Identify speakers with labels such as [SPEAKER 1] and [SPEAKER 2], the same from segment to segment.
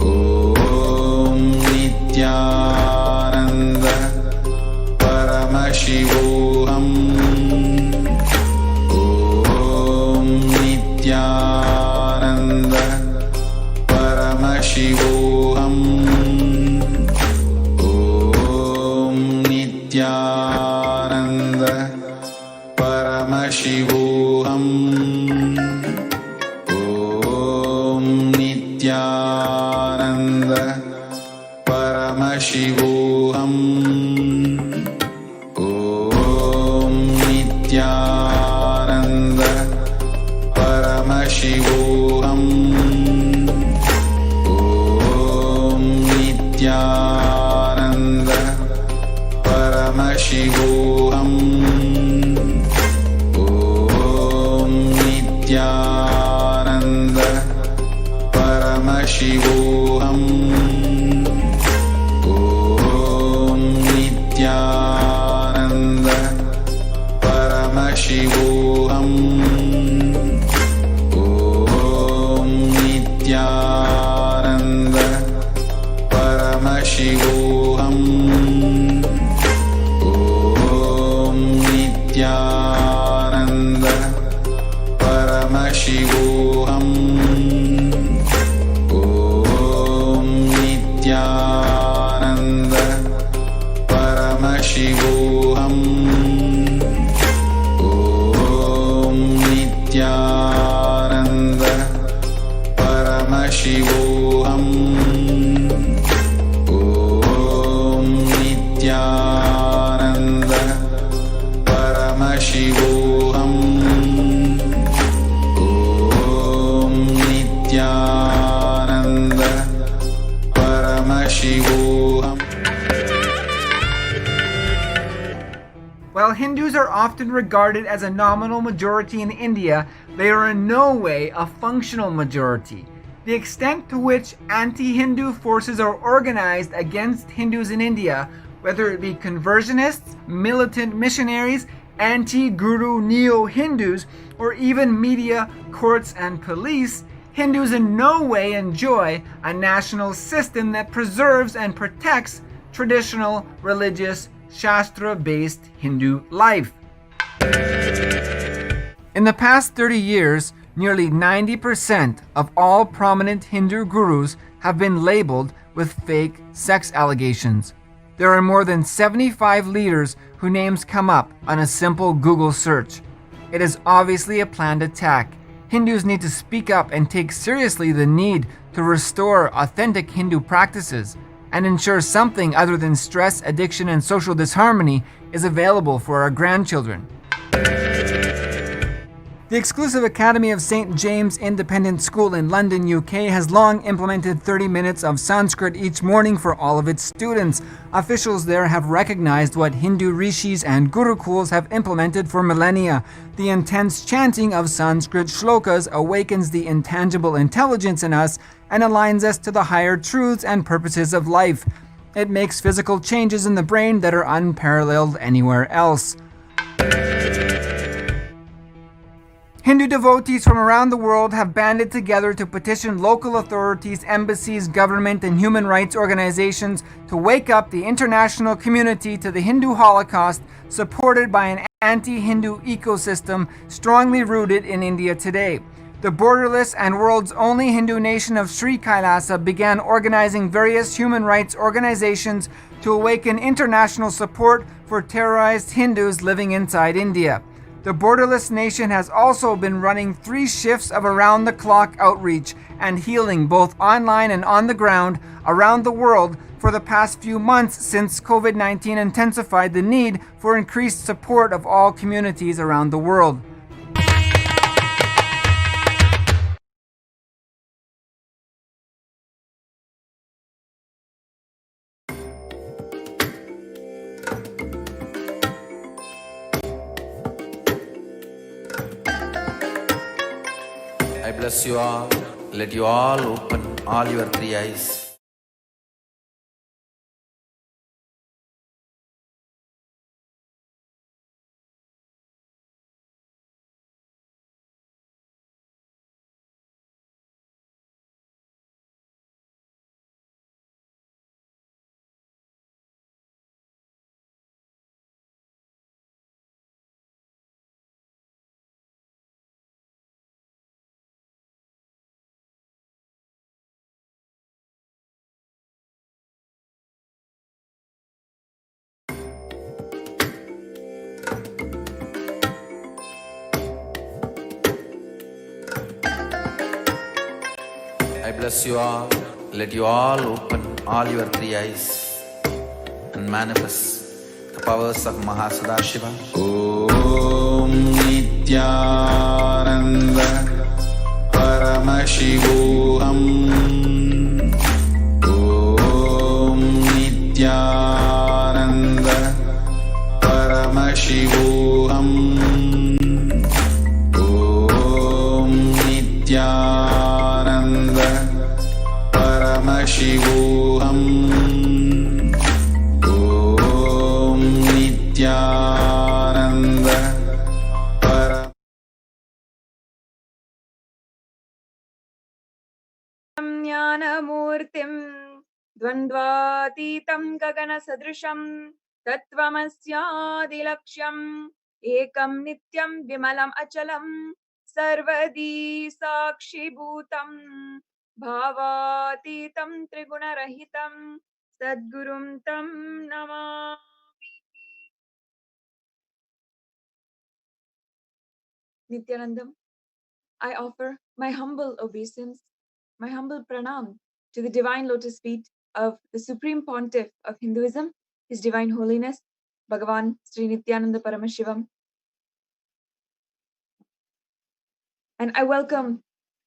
[SPEAKER 1] Om Nithyananda Paramashivam Nithyananda Paramashivam Om Nithyananda Paramashivam Om Nithyananda Paramashivam Om Nithyananda Paramashivam Om Nithyananda Paramashivam Om Nithyananda Paramashivam Om Nithyananda Paramashivam Om Nithyananda Paramashivam Om Nithyananda Paramashivam Om Nithyananda Paramashivam Om Nithyananda Paramashivam Om Nithyananda Paramashivam.
[SPEAKER 2] While Hindus are often regarded as a nominal majority in India, they are in no way a functional majority. The extent to which anti-Hindu forces are organized against Hindus in India, whether it be conversionists, militant missionaries, anti-guru neo-Hindus, or even media, courts, and police, Hindus in no way enjoy a national system that preserves and protects traditional, religious, Shastra-based Hindu life. In the past 30 years, nearly 90% of all prominent Hindu gurus have been labeled with fake sex allegations. There are more than 75 leaders whose names come up on a simple Google search. It is obviously a planned attack. Hindus need to speak up and take seriously the need to restore authentic Hindu practices and ensure something other than stress, addiction, and social disharmony is available for our grandchildren. The exclusive Academy of St. James Independent School in London, UK has long implemented 30 minutes of Sanskrit each morning for all of its students. Officials there have recognized what Hindu rishis and gurukuls have implemented for millennia. The intense chanting of Sanskrit shlokas awakens the intangible intelligence in us and aligns us to the higher truths and purposes of life. It makes physical changes in the brain that are unparalleled anywhere else. Hindu devotees from around the world have banded together to petition local authorities, embassies, government, and human rights organizations to wake up the international community to the Hindu Holocaust, supported by an anti-Hindu ecosystem strongly rooted in India today. The borderless and world's only Hindu nation of Sri Kailasa began organizing various human rights organizations to awaken international support for terrorized Hindus living inside India. The borderless nation has also been running 3 shifts of around-the-clock outreach and healing both online and on the ground around the world for the past few months since COVID-19 intensified the need for increased support of all communities around the world.
[SPEAKER 1] I bless you all. Let you all open all your 3 eyes. bless you all. Let you all open all your three eyes and manifest the powers of Mahasannidhanam. Om Nithyananda Paramashivam. Om Nithyananda Paramashivam. Om Nithyananda Paramashivam. Om Nithyananda
[SPEAKER 3] ज्ञानमूर्तिं द्वन्द्वातीतं गगनसदृशं तत्त्वमस्यादिलक्ष्यम् एकं नित्यं विमलम् अचलं सर्वदी साक्षिभूतं भावातीतं त्रिगुणरहितं सद्गुरुं तं Namami. Nithyanandam, I offer my humble obeisance, my humble pranam to the divine lotus feet of the Supreme Pontiff of Hinduism, His Divine Holiness, Bhagavan Sri Nityananda Paramashivam. And I welcome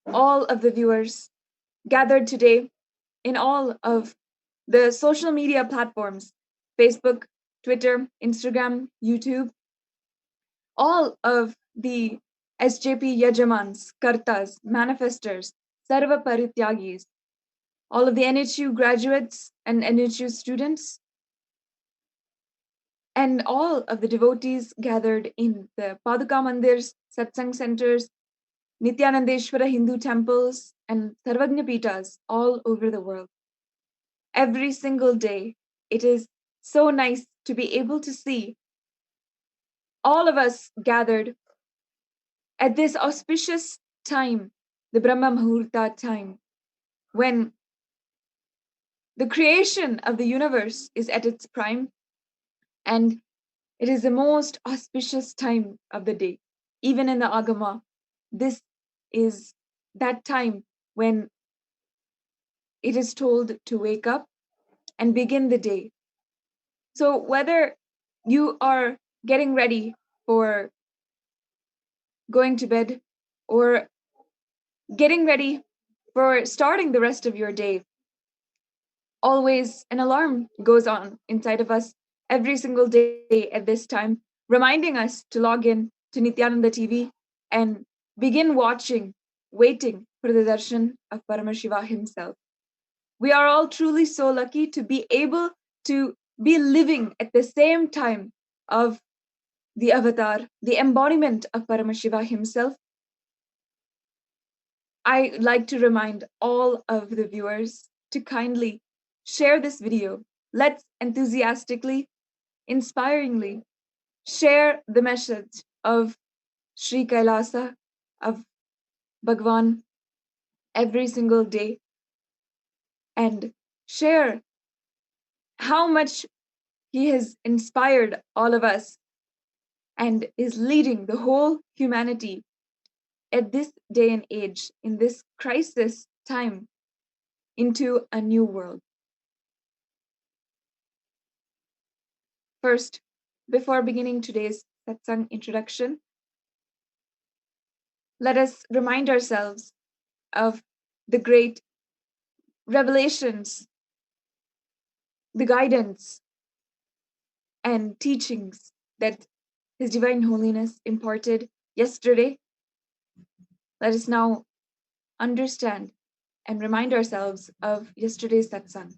[SPEAKER 3] all of the viewers gathered today in all of the social media platforms, Facebook, Twitter, Instagram, YouTube, all of the SJP Yajamans, Kartas, Manifestors, Sarva Parityagis, all of the NHU graduates and NHU students, and all of the devotees gathered in the Paduka Mandirs, Satsang centers, Nithyanandeshwara Hindu temples, and Sarvagna Pitas all over the world. Every single day, it is so nice to be able to see all of us gathered at this auspicious time, the Brahma Muhurta time, when the creation of the universe is at its prime, and it is the most auspicious time of the day. Even in the Agama, this is that time when it is told to wake up and begin the day. So whether you are getting ready for going to bed or getting ready for starting the rest of your day, always an alarm goes on inside of us every single day at this time, reminding us to log in to Nityananda TV and begin watching, waiting for the darshan of Paramashiva himself. We are all truly so lucky to be able to be living at the same time of the avatar, the embodiment of Paramashiva himself. I like to remind all of the viewers to kindly share this video. Let's enthusiastically, inspiringly share the message of Sri Kailasa, of Bhagwan every single day, and share how much he has inspired all of us and is leading the whole humanity at this day and age, in this crisis time, into a new world. First, before beginning today's satsang introduction, let us remind ourselves of the great revelations, the guidance, and teachings that His Divine Holiness imparted yesterday. Let us now understand and remind ourselves of yesterday's satsang.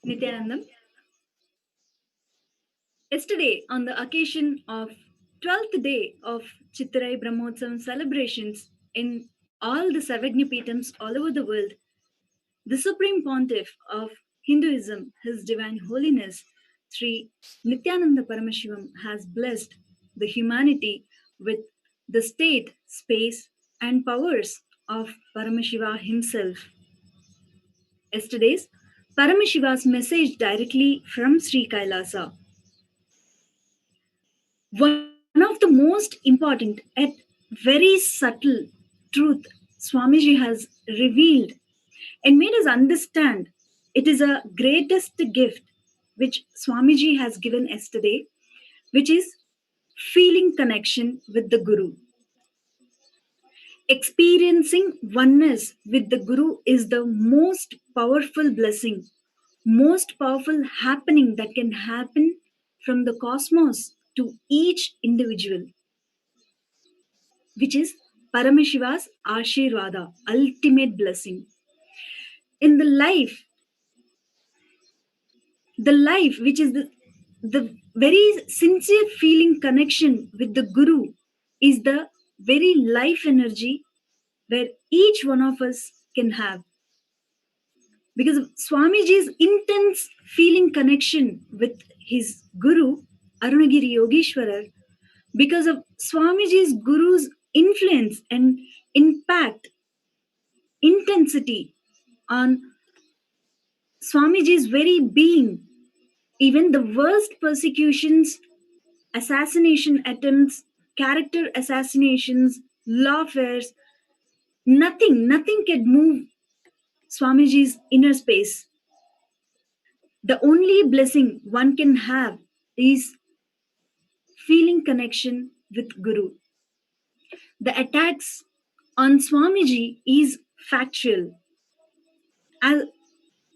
[SPEAKER 4] Nithyanandam. Yesterday, on the occasion of 12th day of Chitrai Brahmotsavam celebrations in all the Savajñapitams all over the world, the Supreme Pontiff of Hinduism, His Divine Holiness, Sri Nityananda Paramashivam, has blessed the humanity with the state, space, and powers of Paramashiva himself. Yesterday's Paramashiva's message directly from Sri Kailasa. One of the most important yet very subtle truth Swamiji has revealed and made us understand. It is a greatest gift which Swamiji has given yesterday, which is feeling connection with the Guru. Experiencing oneness with the Guru is the most powerful blessing, most powerful happening that can happen from the cosmos to each individual, which is Paramashiva's Ashirvada, ultimate blessing. In the life which is the very sincere feeling connection with the Guru is the very life energy where each one of us can have. Because of Swamiji's intense feeling connection with his Guru, Arunagiri Yogeshwarar, because of Swamiji's Guru's influence and impact, intensity on Swamiji's very being, even the worst persecutions, assassination attempts, character assassinations, lawfares, nothing can move Swamiji's inner space. The only blessing one can have is feeling connection with Guru. The attacks on Swamiji is factual. As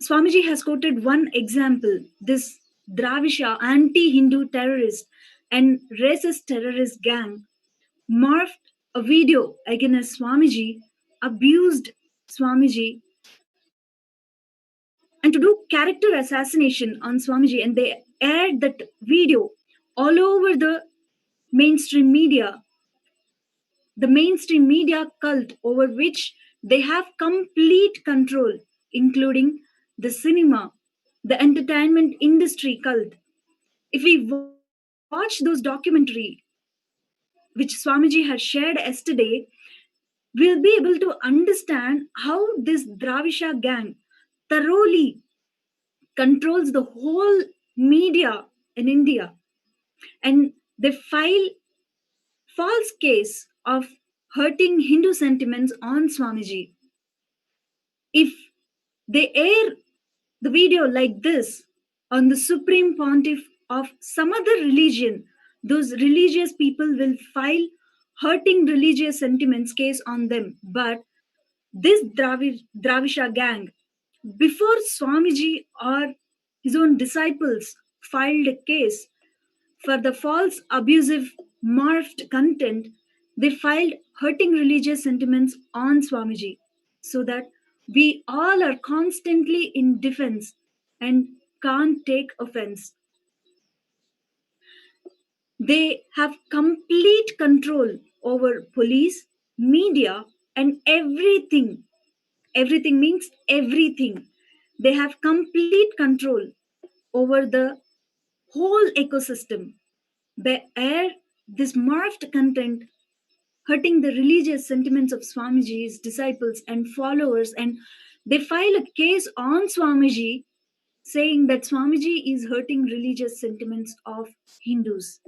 [SPEAKER 4] Swamiji has quoted one example, this Dravisha anti-Hindu terrorist and racist terrorist gang morphed a video against Swamiji, abused Swamiji, and to do character assassination on Swamiji, and they aired that video all over the mainstream media cult over which they have complete control, including the cinema, the entertainment industry cult. If we watch those documentary which Swamiji had shared yesterday, we'll be able to understand how this Dravisha gang thoroughly controls the whole media in India, and they file false case of hurting Hindu sentiments on Swamiji. If they air the video like this on the Supreme Pontiff of some other religion, those religious people will file hurting religious sentiments case on them. But this Dravisha gang, before Swamiji or his own disciples filed a case for the false, abusive, morphed content, they filed hurting religious sentiments on Swamiji so that we all are constantly in defense and can't take offense. They have complete control over police, media, and everything. Everything means everything. They have complete control over the whole ecosystem. They air this morphed content hurting the religious sentiments of Swamiji's disciples and followers, and they file a case on Swamiji saying that Swamiji is hurting religious sentiments of Hindus.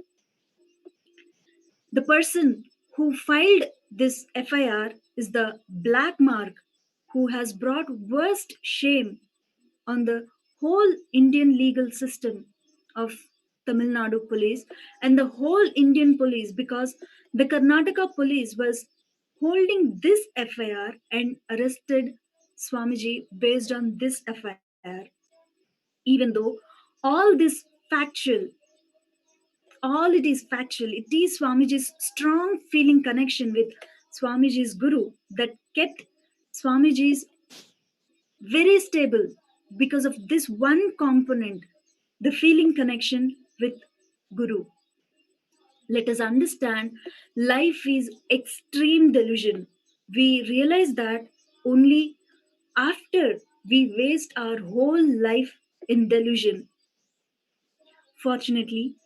[SPEAKER 4] The person who filed this FIR is the Black Mark, who has brought worst shame on the whole Indian legal system of Tamil Nadu police and the whole Indian police, because the Karnataka police was holding this FIR and arrested Swamiji based on this FIR, even though all this factual, all it is factual, it is Swamiji's strong feeling connection with Swamiji's Guru that kept Swamiji's very stable because of this one component, the feeling connection with Guru. Let us understand life is extreme delusion. We realize that only after we waste our whole life in delusion. Fortunately,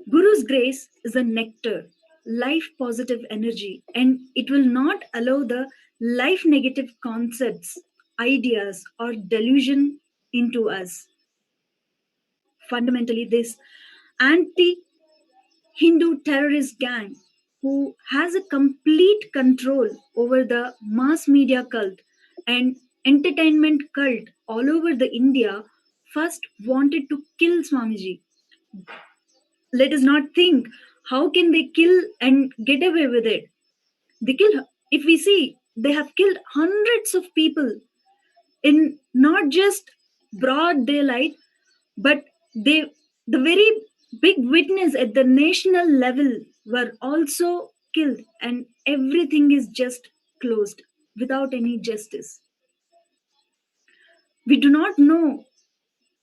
[SPEAKER 4] Guru's grace is a nectar, life positive energy, and it will not allow the life negative concepts, ideas, or delusion into us. Fundamentally, this anti Hindu terrorist gang who has a complete control over the mass media cult and entertainment cult all over the India, first wanted to kill Swamiji. Let us not think how can they kill and get away with it. They kill, if we see, they have killed hundreds of people in not just broad daylight, but they, the very big witness at the national level, were also killed, and everything is just closed without any justice. We do not know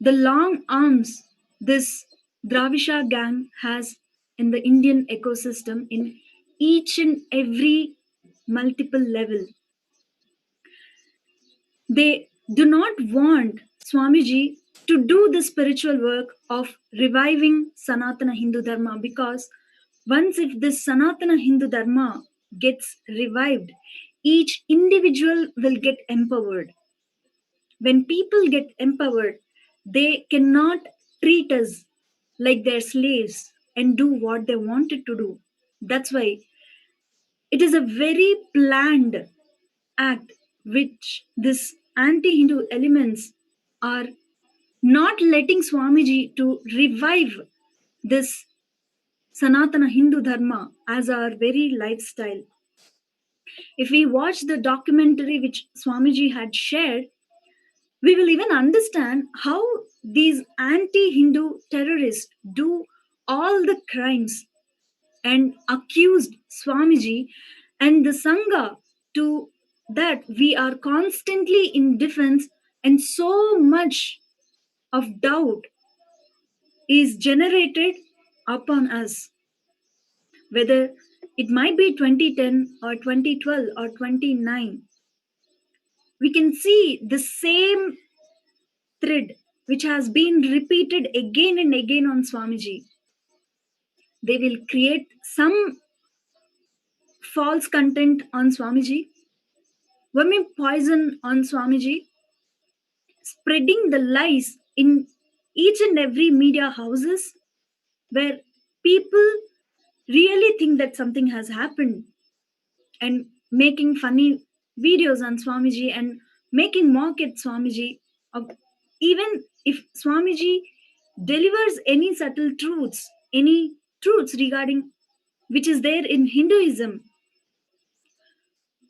[SPEAKER 4] the long arms this Dravisha gang has in the Indian ecosystem in each and every multiple level. They do not want Swamiji to do the spiritual work of reviving Sanatana Hindu Dharma, because once if this Sanatana Hindu Dharma gets revived, each individual will get empowered. When people get empowered, they cannot treat us like their slaves and do what they wanted to do. That's why it is a very planned act which this anti-Hindu elements are not letting Swamiji to revive this Sanatana Hindu Dharma as our very lifestyle. If we watch the documentary which Swamiji had shared, we will even understand how these anti-Hindu terrorists do all the crimes and accused Swamiji and the Sangha to that we are constantly in defense, and so much of doubt is generated upon us, whether it might be 2010 or 2012 or 29. We can see the same thread which has been repeated again and again on Swamiji. They will create some false content on Swamiji, vermin poison on Swamiji, spreading the lies in each and every media houses where people really think that something has happened, and making funny videos on Swamiji and making mock at Swamiji. Even if Swamiji delivers any subtle truths, any truths regarding which is there in Hinduism,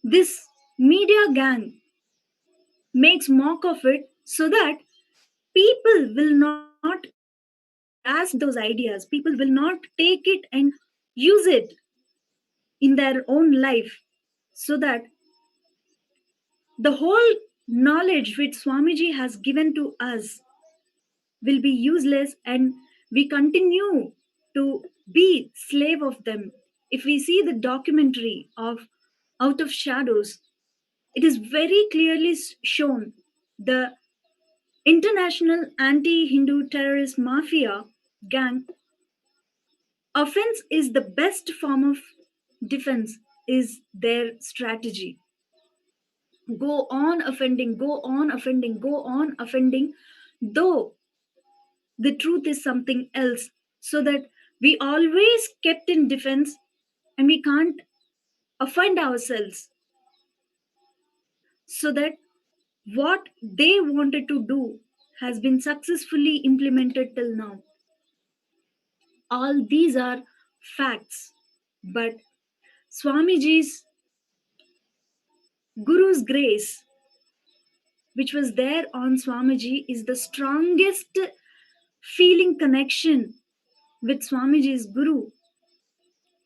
[SPEAKER 4] this media gang makes mock of it so that people will not grasp those ideas, people will not take it and use it in their own life, so that the whole knowledge which Swamiji has given to us will be useless, and we continue to be slave of them. If we see the documentary of Out of Shadows, it is very clearly shown the international anti-Hindu terrorist mafia gang. Offense is the best form of defense, is their strategy. Go on offending, go on offending, go on offending, though the truth is something else, so that we always kept in defense and we can't offend ourselves, so that what they wanted to do has been successfully implemented till now. All these are facts, but Swamiji's Guru's grace, which was there on Swamiji, is the strongest feeling connection with Swamiji's Guru.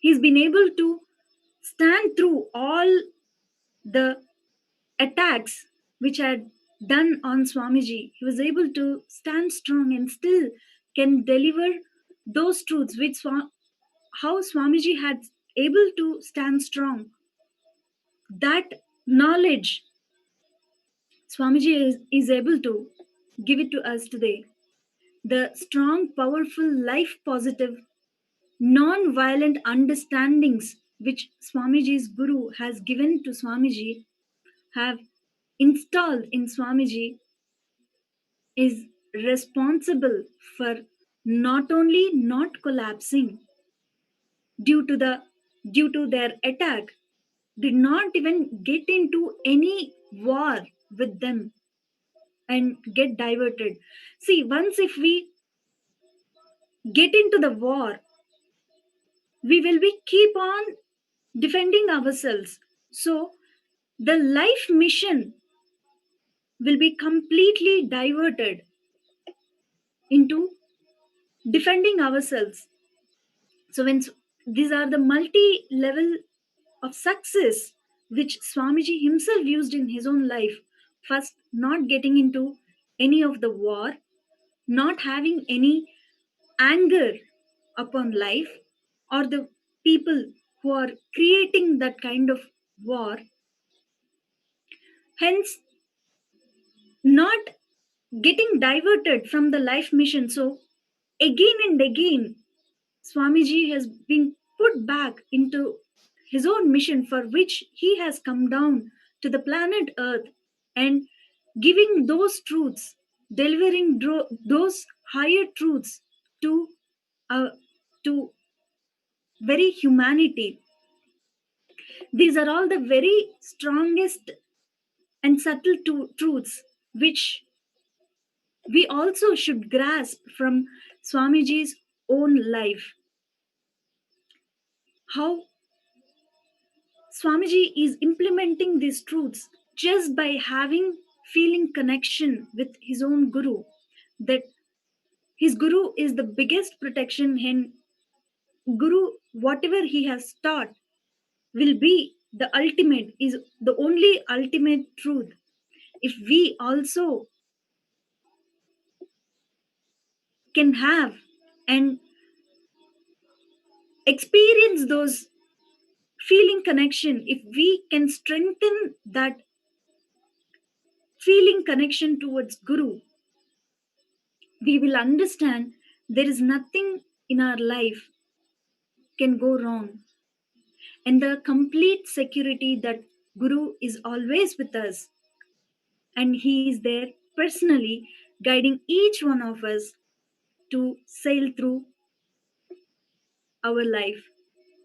[SPEAKER 4] He's been able to stand through all the attacks which had done on Swamiji. He was able to stand strong and still can deliver those truths which how Swamiji had able to stand strong. That knowledge Swamiji is able to give it to us today. The strong, powerful, life positive, non violent understandings which Swamiji's Guru has given to Swamiji, have installed in Swamiji, is responsible for not only not collapsing due to the due to their attack, did not even get into any war with them and get diverted. See, once if we get into the war, we will be keep on defending ourselves. So the life mission will be completely diverted into defending ourselves. So when these are the multi level of success which Swamiji himself used in his own life. First, not getting into any of the war, not having any anger upon life or the people who are creating that kind of war. Hence, not getting diverted from the life mission. So, again and again, Swamiji has been put back into his own mission for which he has come down to the planet Earth and giving those truths, delivering those higher truths to uh, to very humanity. These are all the very strongest and subtle truths which we also should grasp from Swamiji's own life. How Swamiji is implementing these truths just by having feeling connection with his own guru, that his guru is the biggest protection, and guru whatever he has taught will be the ultimate, is the only ultimate truth. If we also can have and experience those feeling connection, if we can strengthen that feeling connection towards guru, we will understand there is nothing in our life can go wrong, and the complete security that guru is always with us and he is there personally guiding each one of us to sail through our life.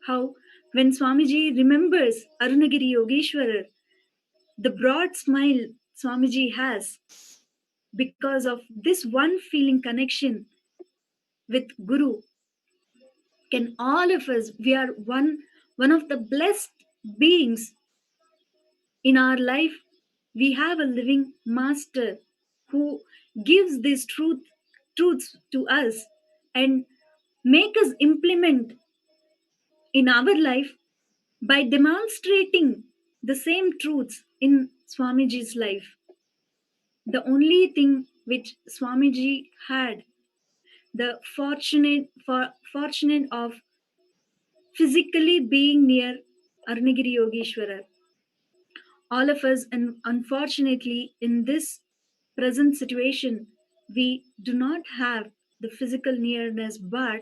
[SPEAKER 4] How when Swamiji remembers Arunagiri Yogeshwarar, the broad smile Swamiji has because of this one feeling connection with guru, can all of us, we are one of the blessed beings in our life. We have a living master who gives these truths to us and make us implement in our life by demonstrating the same truths in Swamiji's life. The only thing which Swamiji had, the fortunate of physically being near Arunagiri Yogeshwarar. All of us, and unfortunately, in this present situation, we do not have the physical nearness, but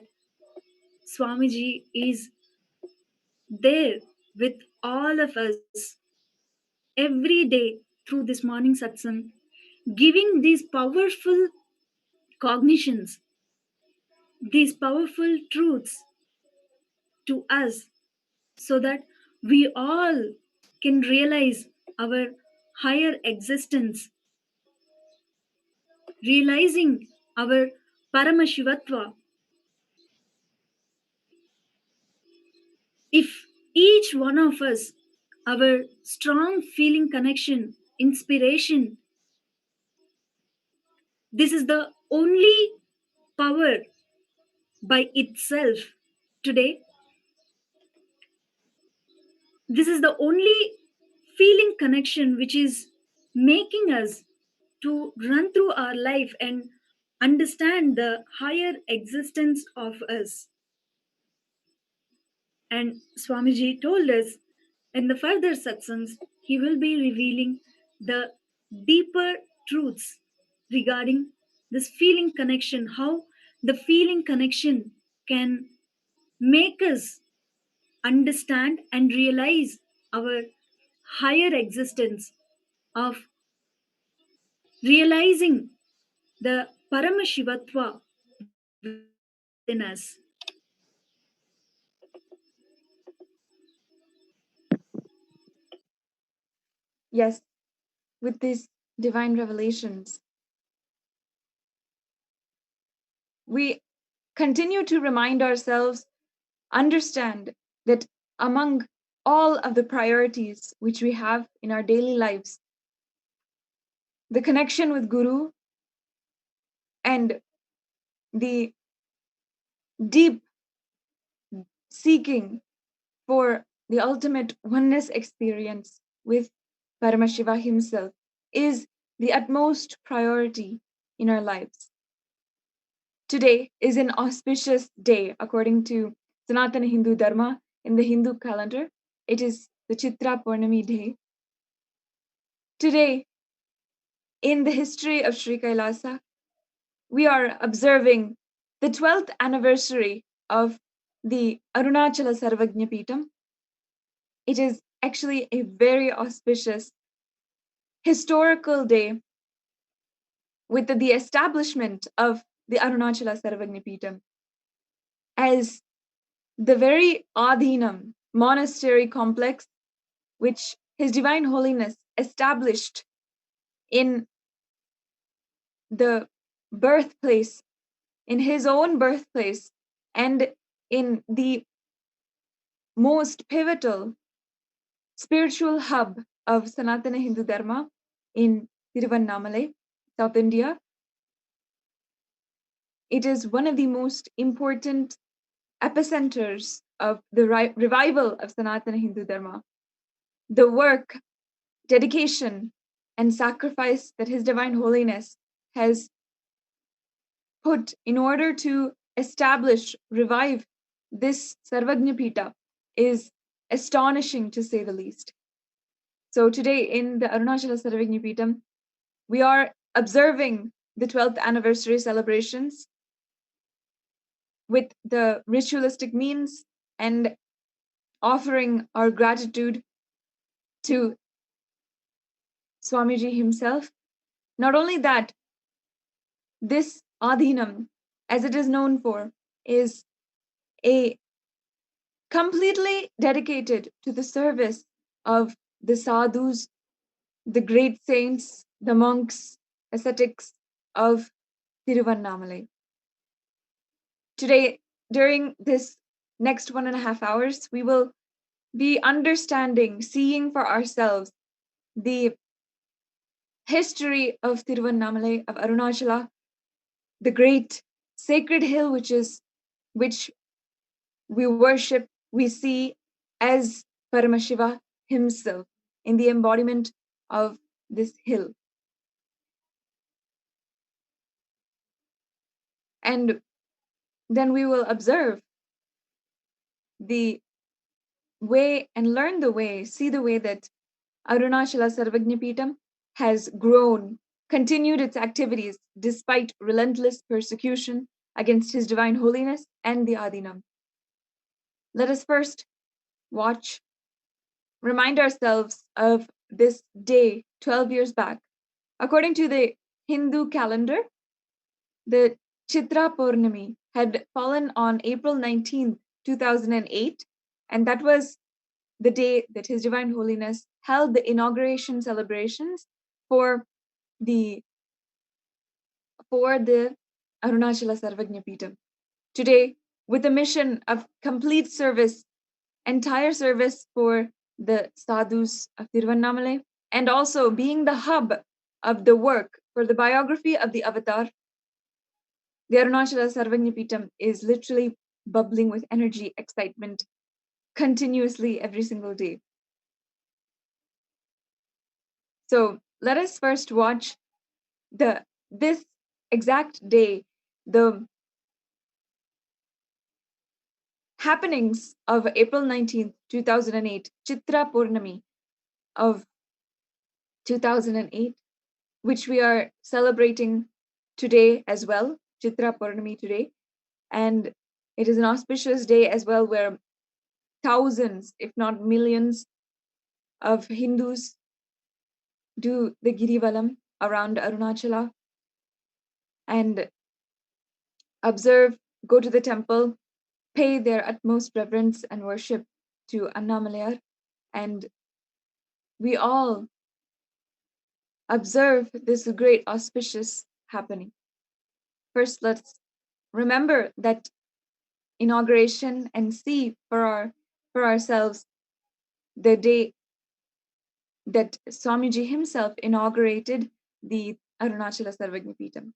[SPEAKER 4] Swamiji is there with all of us every day through this morning satsang, giving these powerful cognitions, these powerful truths to us so that we all can realize our higher existence, realizing our Paramashivatva. If each one of us, our strong feeling connection, inspiration, this is the only power by itself today. This is the only feeling connection which is making us to run through our life and understand the higher existence of us. And Swamiji told us in the further satsangs, he will be revealing the deeper truths regarding this feeling connection, how the feeling connection can make us understand and realize our higher existence of realizing the Paramashivatva within us.
[SPEAKER 3] Yes, with these divine revelations, we continue to remind ourselves, understand that among all of the priorities which we have in our daily lives, the connection with Guru and the deep seeking for the ultimate oneness experience with Paramashiva himself is the utmost priority in our lives. Today is an auspicious day according to Sanatana Hindu Dharma in the Hindu calendar. It is the Chitra Purnami day. Today, in the history of Sri Kailasa, we are observing the 12th anniversary of the Arunachala Sarvagnya Peetham. It is actually a very auspicious historical day with the establishment of the Arunachala Sarvagnya Peetham as the very Adhinam monastery complex which His Divine Holiness established in the birthplace, in his own birthplace, and in the most pivotal spiritual hub of Sanatana Hindu Dharma in Tiruvannamalai, South India. It is one of the most important epicenters of the revival of Sanatana Hindu Dharma. The work, dedication, and sacrifice that His Divine Holiness has put in order to establish, revive this Sarvagnya Peeta is astonishing to say the least. So today in the Arunachala Sarvagnya Peetham, we are observing the 12th anniversary celebrations with the ritualistic means and offering our gratitude to Swamiji himself. Not only that, this Adhinam, as it is known for, is a completely dedicated to the service of the sadhus, the great saints, the monks, ascetics of Tiruvannamalai. Today, during this next 1.5 hours, we will be understanding, seeing for ourselves the history of Tiruvannamalai, of Arunachala, the great sacred hill which we worship, we see as Paramashiva himself in the embodiment of this hill. And then we will observe the way and learn the way, see the way that Arunachala Sarvagnya Peetham has grown, continued its activities despite relentless persecution against His Divine Holiness and the Adhinam. Let us first remind ourselves of this day 12 years back. According to the Hindu calendar, the Chitra Purnami had fallen on April 19th, 2008, and that was the day that His Divine Holiness held the inauguration celebrations for the Arunachala Sarvagnya Peetham. Today, with a mission of complete service, entire service for the sadhus of Tiruvannamalai, and also being the hub of the work for the biography of the avatar, the Arunachala Sarvagnya Peetham is literally bubbling with energy, excitement, continuously every single day. So let us first watch this exact day, the happenings of April 19th, 2008, Chitra Purnami of 2008, which we are celebrating today as well, Chitra Purnami today. And it is an auspicious day as well where thousands, if not millions, of Hindus do the Girivalam around Arunachala and observe, go to the temple, pay their utmost reverence and worship to Annamalayar. And we all observe this great auspicious happening. First, let's remember that inauguration and see for ourselves the day that Swamiji himself inaugurated the Arunachala Sarvagna Peetham.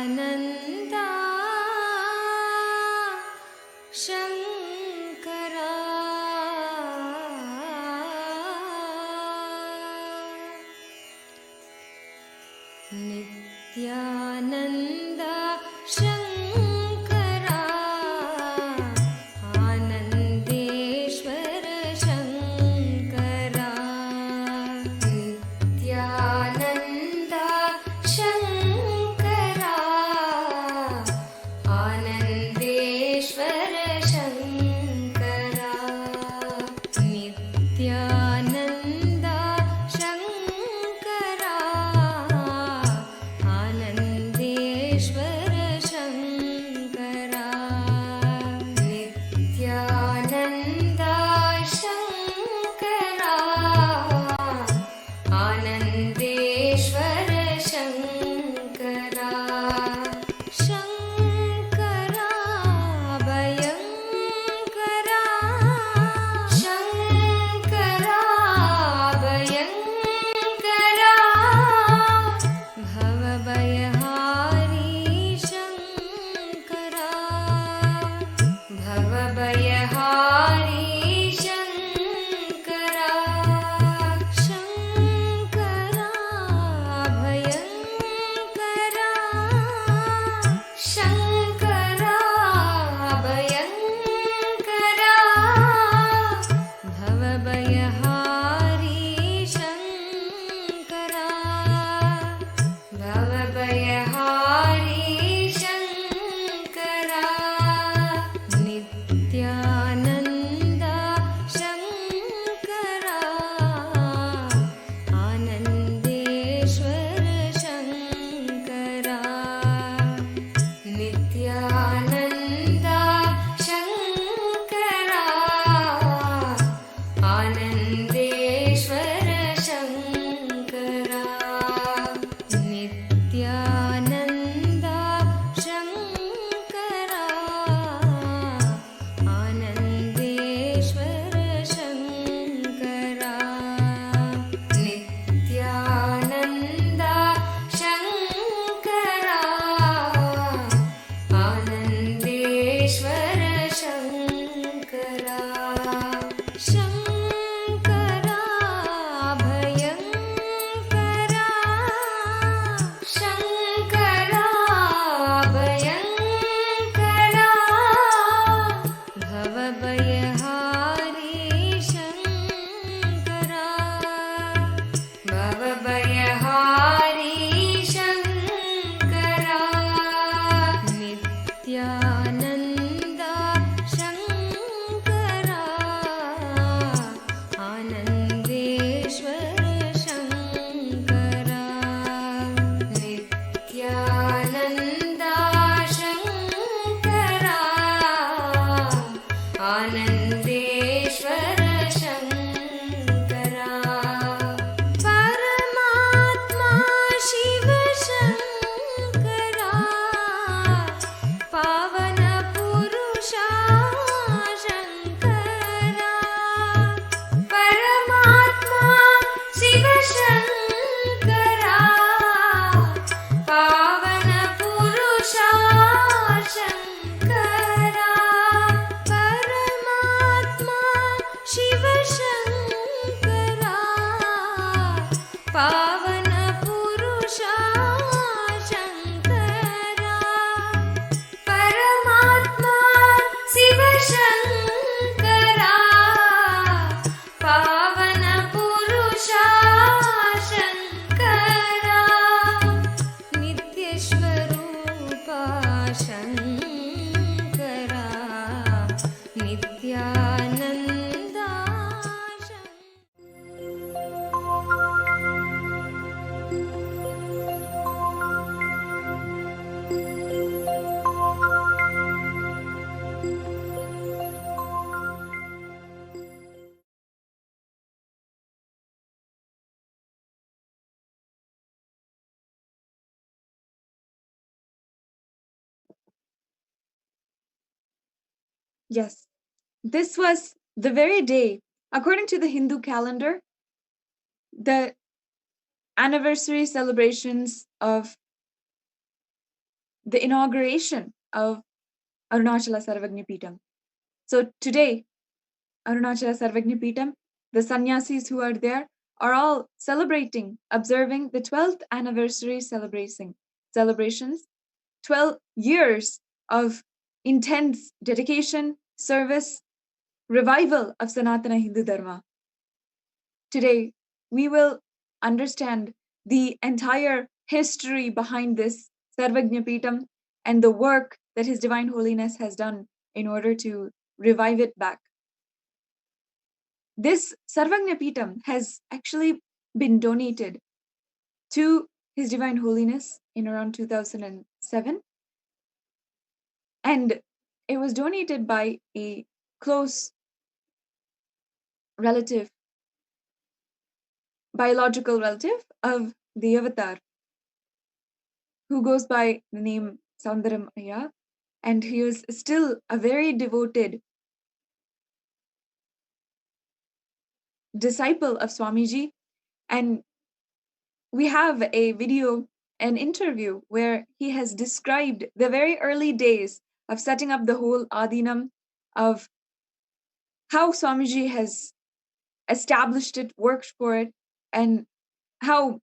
[SPEAKER 5] Nithyananda Shankara Nithyananda Shankara Anandeshwara Shankara Nithyananda Shankara Anandeshwara Shankara Nithyananda Shankara Anandeshwara Shankara Nithyananda Shankara Anandeshwara Shankara Shankara Bhayankara Shankara Bhayankara Bhavabhayahari
[SPEAKER 3] Yes, this was the very day, according to the Hindu calendar, the anniversary celebrations of the inauguration of Arunachala Sarvagnipeetam. So today, Arunachala Sarvagnipeetam, the sannyasis who are there are all celebrating, observing the 12th anniversary celebrations, 12 years of intense dedication, service, revival of Sanatana Hindu Dharma. Today, we will understand the entire history behind this Sarvagnapeetam and the work that His Divine Holiness has done in order to revive it back. This Sarvagnapeetam has actually been donated to His Divine Holiness in around 2007, and it was donated by a close relative, biological relative of the avatar, who goes by the name Soundaram Ayya, and he is still a very devoted disciple of Swamiji. And we have a video, an interview, where he has described the very early days of setting up the whole Adinam, of how Swamiji has established it, worked for it, and how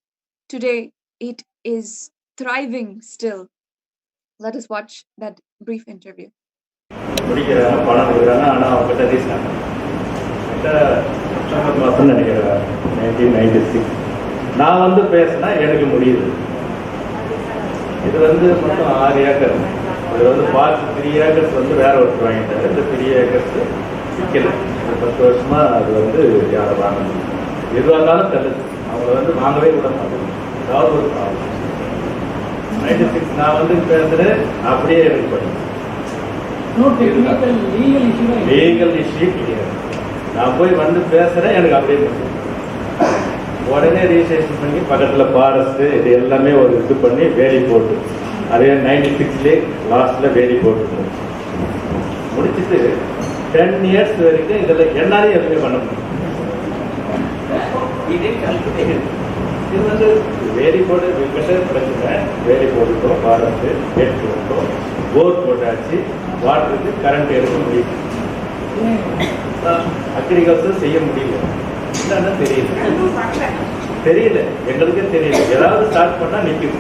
[SPEAKER 3] today it is thriving still. Let us watch that brief interview.
[SPEAKER 6] முடிக்கிறாங்க, பணம் கொடுக்குறாங்க. ஆனால் அவங்ககிட்ட reason September மாதம் நினைக்கிறேன் 1996 நான் வந்து பேசினா எனக்கு முடியுது. இது வந்து மொத்தம் 6 ஏக்கர். இது வந்து பார்த்து 3 ஏக்கர்ஸ் வந்து வேற ஒருத்தர் வாங்கிட்டாரு. இந்த 3 ஏக்கர்ஸ் விற்கல. 10 வருஷமா அது வந்து யாரும் வாங்க முடியும். எதுவாக இருந்தாலும் தள்ளுது. அவங்கள வந்து வாங்கவே விட மாட்டேங்க. ஏதாவது ஒரு ப்ராப்ளம். 96 நான் வந்து பேசுகிறேன், அப்படியே எனக்கு பண்ணுங்க. லீகல் இஷ்யூ கிடையாது. நான் போய் வந்து பேசுகிறேன், எனக்கு அப்படியே பண்ணுங்க. உடனே ரிஜிஸ்ட்ரேஷன் பண்ணி பக்கத்தில் ஃபாரஸ்ட்டு இது எல்லாமே ஒரு இது பண்ணி வேலி போட்டு, அதே 96 லாஸ்ட்டில் வேலி போட்டு முடிச்சுட்டு 10 இயர்ஸ் வரைக்கும் இதில் என்னாலையும் எதுவுமே பண்ண முடியும். இது வந்து வேலி போட்டு கிட்ட பிரச்சனை. வேலி போட்டுட்டோம், ஃபாரஸ்ட்டு கேட் போட்டோம், போர் போட்டாச்சு, வாட்டருக்கு கரண்ட் எடுக்க முடியும். அக்ரிகல்ச்சர் செய்ய முடியல. என்னன்னா தெரியல, எங்களுக்கே தெரியல. ஏதாவது ஸ்டார்ட் பண்ணால் நிற்கும்.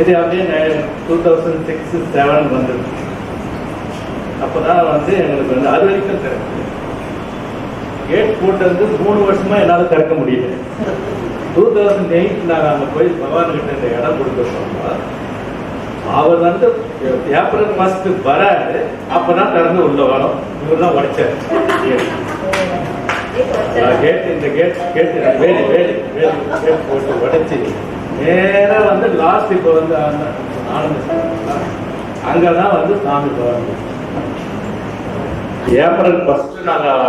[SPEAKER 6] இது அப்படியே 2006-07 வந்தது. அப்போதான் வந்து எங்களுக்கு வந்து அது வரைக்கும் திறக்கு. கேட் போட்டு வந்து 3 வருஷமா என்னால் திறக்க முடியல. 2008 நாங்கள் அங்கே போய் பகவான்கிட்ட இந்த இடம் கொடுக்க சொன்னோம். அவர் வந்து ஏப்ரல் மாசத்துக்கு வராது, அப்பதான் திறந்து உள்ள வரும். இவர் தான் உடைச்சார் கேட். இந்த கேட் வேலி கேட் போட்டு உடைச்சி நேரா வந்து லாஸ்ட் இப்போ வந்து அங்கதான் வந்து சாமி பகவான். ஏப்ரல் 1 நாங்கள்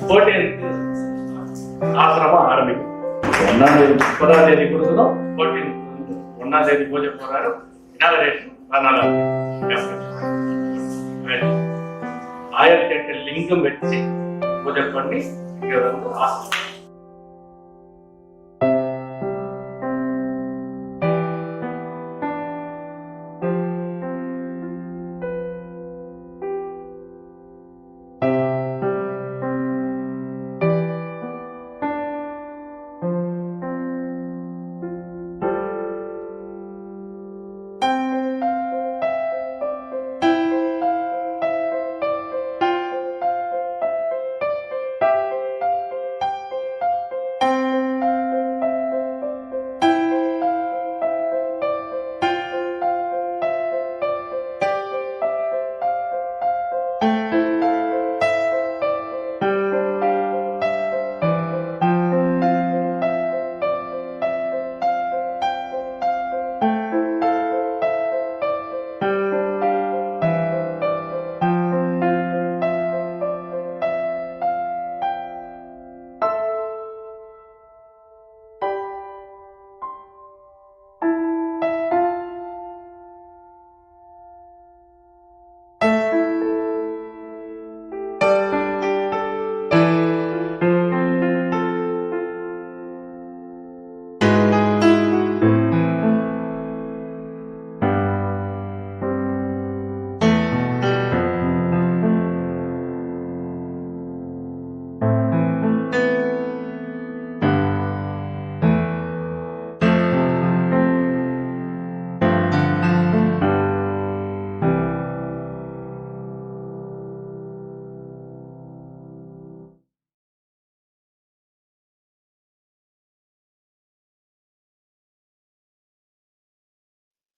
[SPEAKER 6] 14th ஆசிரமம் ஆரம்பிக்கும். 1ஆம் தேதி 30ஆம் தேதி கொடுக்கணும். 14th 1ஆம் தேதி பூஜை போறாரு. இனாகரேஷன் 14ஆம் தேதி. 1008 லிங்கம் வச்சு பூஜை பண்ணி இங்க வந்து ஆசிரமம்.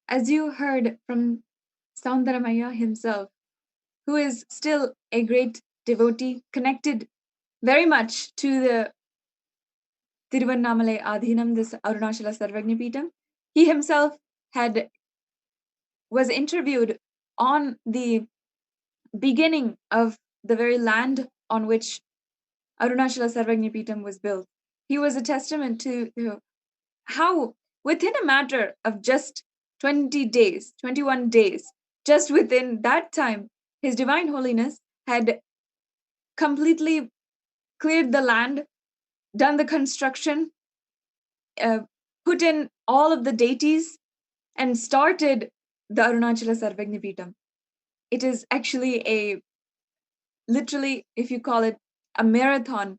[SPEAKER 3] As you heard from Soundaramaya himself, who is still a great devotee, connected very much to the Tiruvannamalai Adhinam, this Arunachala Sarvagnapitam, he himself was interviewed on the beginning of the very land on which Arunachala Sarvagnapitam was built. He was a testament to how, within a matter of just 20 days, 21 days, just within that time, His Divine Holiness had completely cleared the land, done the construction, put in all of the deities, and started the Arunachala Sarvagnapitam. It is actually literally, if you call it, a marathon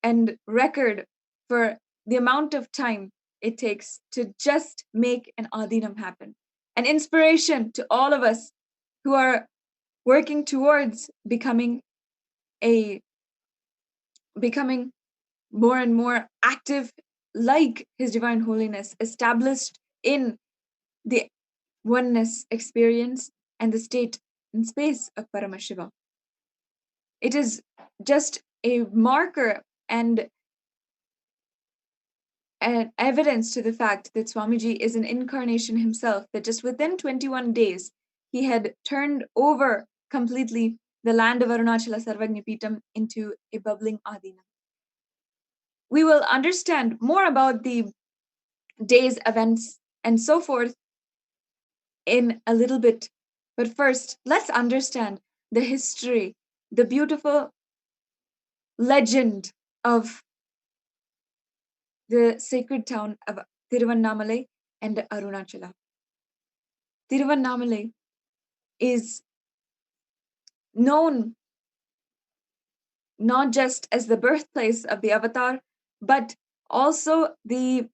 [SPEAKER 3] and record for the amount of time it takes to just make an adhinam happen. An inspiration to all of us who are working towards becoming more and more active, like His Divine Holiness, established in the oneness experience and the state and space of Paramashiva. It is just a marker and an evidence to the fact that Swamiji is an incarnation himself, that just within 21 days, he had turned over completely the land of Arunachala Sarvagnapitam into a bubbling Adina. We will understand more about the day's events and so forth in a little bit. But first, let's understand the history, the beautiful legend of the sacred town of Tiruvannamalai and Arunachala. Tiruvannamalai is known not just as the birthplace of the avatar, but also a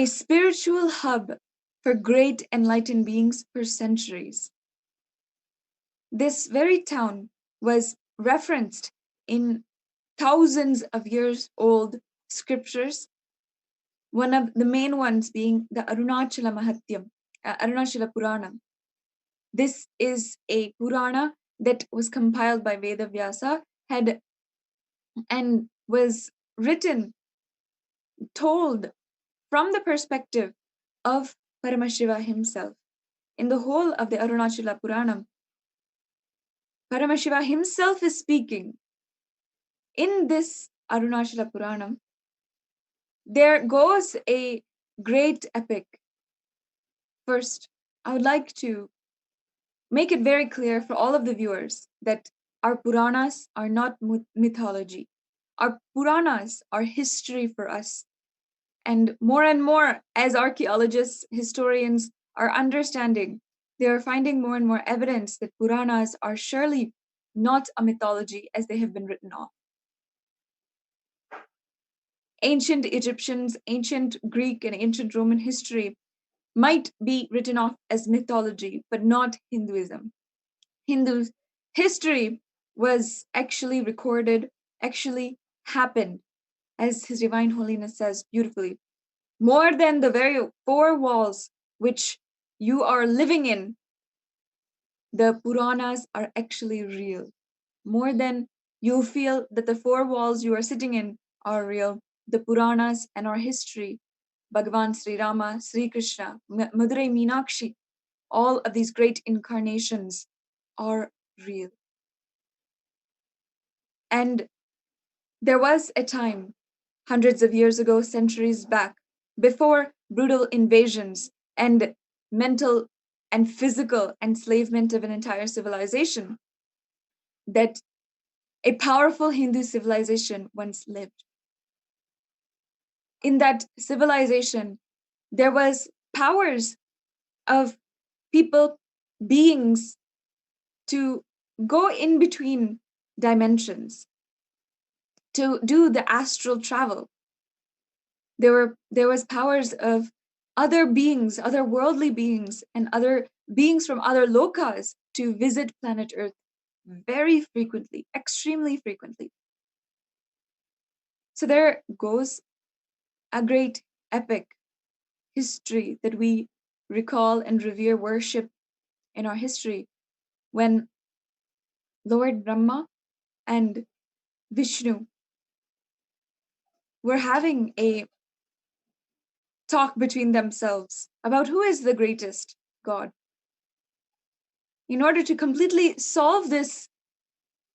[SPEAKER 3] spiritual hub for great enlightened beings for centuries. This very town was referenced in thousands of years old scriptures, one of the main ones being the Arunachala Mahatyam, Arunachala Purana. This is a Purana that was compiled by Vedavyasa and was written, told from the perspective of Paramashiva himself. In the whole of the Arunachala Puranam, Paramashiva himself is speaking. In this Arunachala Puranam, there goes a great epic. First, I would like to make it very clear for all of the viewers that our Puranas are not mythology. Our Puranas are history for us. And more, as archaeologists, historians are understanding, they are finding more and more evidence that Puranas are surely not a mythology as they have been written off. Ancient Egyptians, ancient Greek, and ancient Roman history might be written off as mythology, but not Hinduism. Hindu history was actually recorded, actually happened, as His Divine Holiness says beautifully. More than the very four walls which you are living in, the Puranas are actually real. More than you feel that the four walls you are sitting in are real, the Puranas and our history, Bhagavan Sri Rama, Sri Krishna, Madurai Meenakshi, all of these great incarnations are real. And there was a time, hundreds of years ago, centuries back, before brutal invasions and mental and physical enslavement of an entire civilization, that a powerful Hindu civilization once lived. In that civilization, there was powers of people, beings, to go in between dimensions, to do the astral travel. There was powers of other beings, other worldly beings, and other beings from other lokas to visit planet Earth very frequently, extremely frequently. So there goes a great epic history that we recall and revere worship in our history when Lord Brahma and Vishnu were having a talk between themselves about who is the greatest god. In order to completely solve this,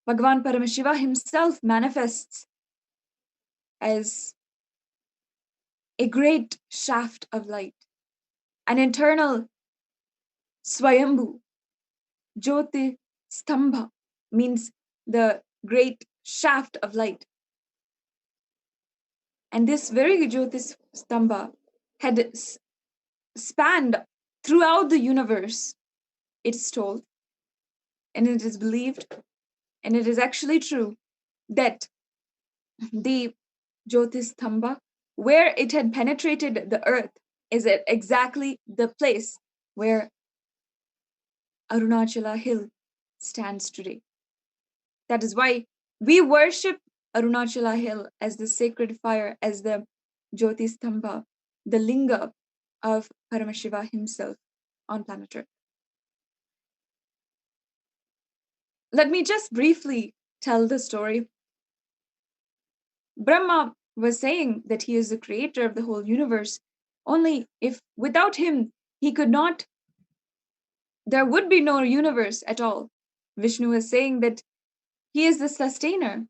[SPEAKER 3] Bhagavan Paramashiva himself manifests as a great shaft of light, an internal Swayambhu. Jyoti Stambha means the great shaft of light. And this very Jyoti Stambha had spanned throughout the universe, it's told, and it is believed, and it is actually true, that the Jyotistambha, where it had penetrated the earth, is at exactly the place where Arunachala Hill stands today. That is why we worship Arunachala Hill as the sacred fire, as the Jyotistambha, the linga of Paramashiva himself on planet Earth. Let me just briefly tell the story. Brahma was saying that he is the creator of the whole universe. Only if without him, he could not, there would be no universe at all. Vishnu is saying that he is the sustainer,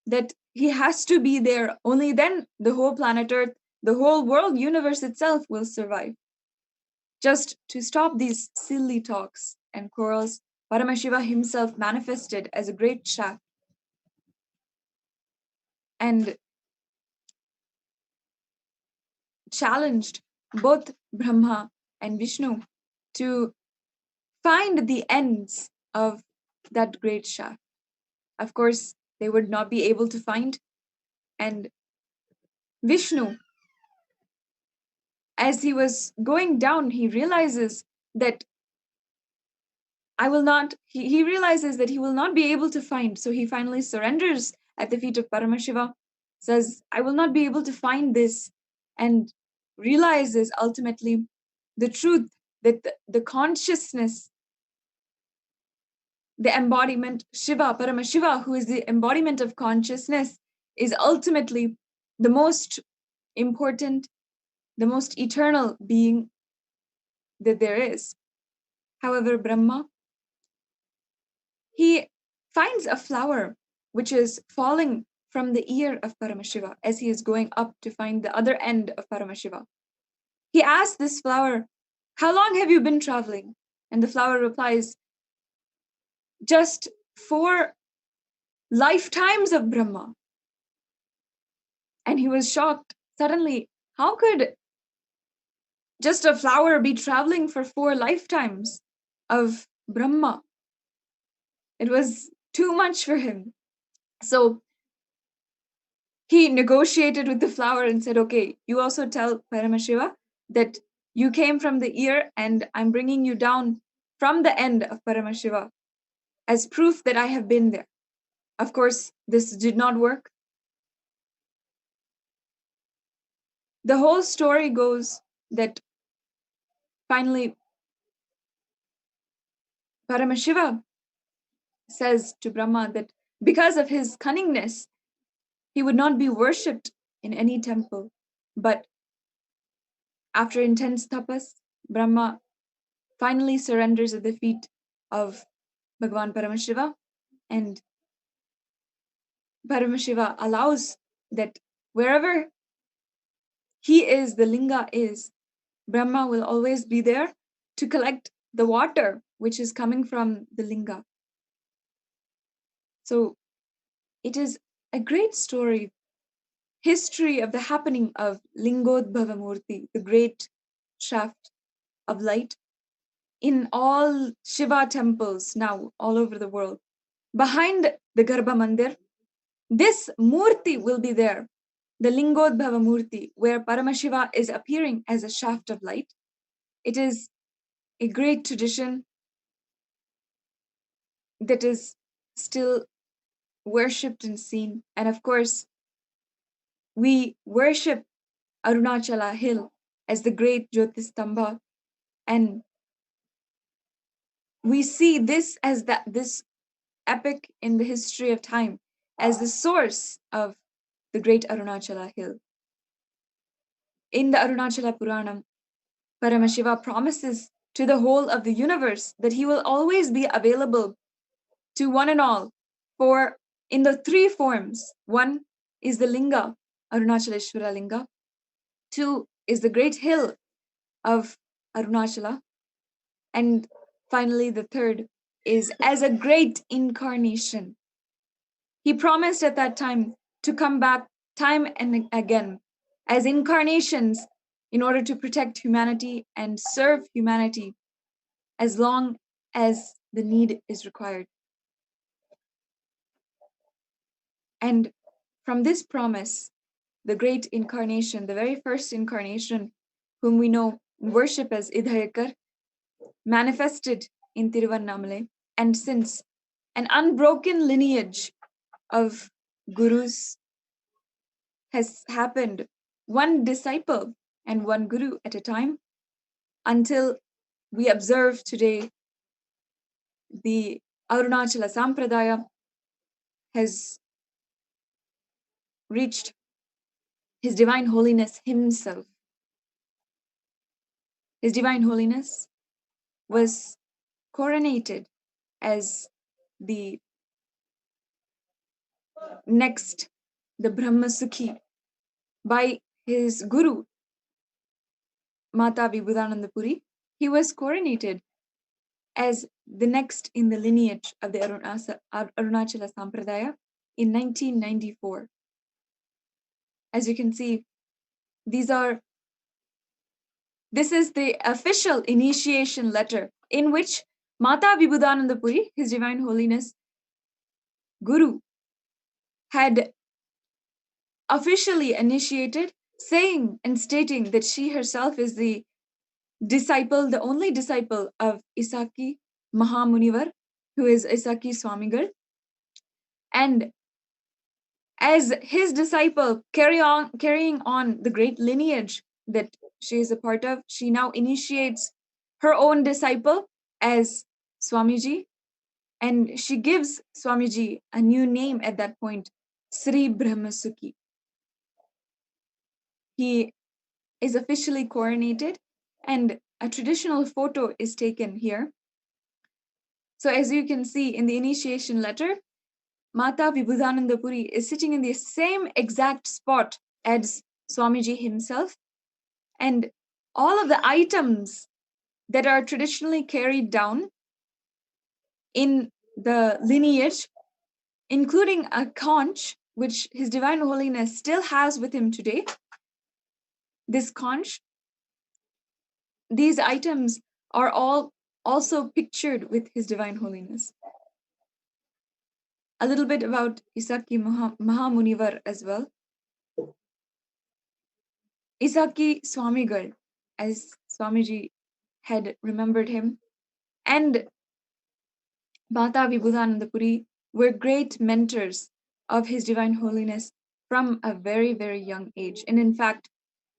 [SPEAKER 3] that he has to be there. Only then the whole planet Earth, the whole world universe itself will survive. Just to stop these silly talks and quarrels, Paramashiva himself manifested as a great shaft and challenged both Brahma and Vishnu to find the ends of that great shaft. Of course, they would not be able to find. And Vishnu, as he was going down, he realizes that he realizes that he will not be able to find. So he finally surrenders at the feet of Paramashiva, says, I will not be able to find this, and realizes ultimately the truth that the consciousness, the embodiment, Shiva, Paramashiva, who is the embodiment of consciousness, is ultimately the most important, the most eternal being that there is. However, Brahma, he finds a flower which is falling from the ear of Paramashiva as he is going up to find the other end of Paramashiva. He asks this flower, how long have you been traveling? And the flower replies, just 4 lifetimes of Brahma. And he was shocked. Suddenly, how could just a flower be traveling for 4 lifetimes of Brahma? It was too much for him. So he negotiated with the flower and said, okay, you also tell Paramashiva that you came from the ear and I'm bringing you down from the end of Paramashiva as proof that I have been there. Of course, this did not work. The whole story goes that finally Paramashiva says to Brahma that because of his cunningness, he would not be worshipped in any temple. But after intense tapas, Brahma finally surrenders at the feet of Bhagavan Paramashiva, and Paramashiva allows that wherever he is, the linga is, Brahma will always be there to collect the water which is coming from the linga. So it is a great story, history of the happening of Lingodbhava Murti, the great shaft of light, in all Shiva temples now all over the world. Behind the Garbha Mandir, this Murti will be there, the Lingodbhava Murti, where Paramashiva is appearing as a shaft of light. It is a great tradition that is still worshipped and seen. And of course, we worship Arunachala Hill as the great Jyotistambha And we see this as this epic in the history of time as the source of the great Arunachala hill. In the Arunachala Puranam, Paramashiva promises to the whole of the universe that he will always be available to one and all for in the three forms. One is the Linga, Arunachaleshwara Linga. Two is the great hill of Arunachala. And finally, the third is as a great incarnation. He promised at that time to come back time and again as incarnations in order to protect humanity and serve humanity as long as the need is required. And from this promise, the great incarnation, the very first incarnation, whom we know and worship as Idhayakar, manifested in Tiruvannamalai. And since an unbroken lineage of gurus has happened, one disciple and one guru at a time, until we observe today the Arunachala Sampradaya has reached His Divine Holiness himself. His Divine Holiness was coronated as the next, the Brahmasukhi, by his guru, Mata Vibhudananda Puri. He was coronated as the next in the lineage of the Arunachala Sampradaya in 1994. As you can see, this is the official initiation letter in which Mata Vibhudananda Puri, His Divine Holiness Guru, had officially initiated, saying and stating that she herself is the disciple, the only disciple of Isaki Mahamunivar, who is Isaki Swamigal. And as his disciple, carrying on the great lineage that she is a part of, she now initiates her own disciple as Swamiji, and she gives Swamiji a new name at that point, Sri Brahmasukhi. He is officially coronated, and a traditional photo is taken here. So as you can see in the initiation letter, Mata Vibhudananda Puri is sitting in the same exact spot as Swamiji himself, and all of the items that are traditionally carried down in the lineage, including a conch, which His Divine Holiness still has with him today. This conch, these items are all also pictured with His Divine Holiness. A little bit about Isaki Mahamunivar as well. Isaki Swamigal, as Swamiji had remembered him, and Mata Vibhudananda Puri were great mentors of His Divine Holiness from a very, very young age. And in fact,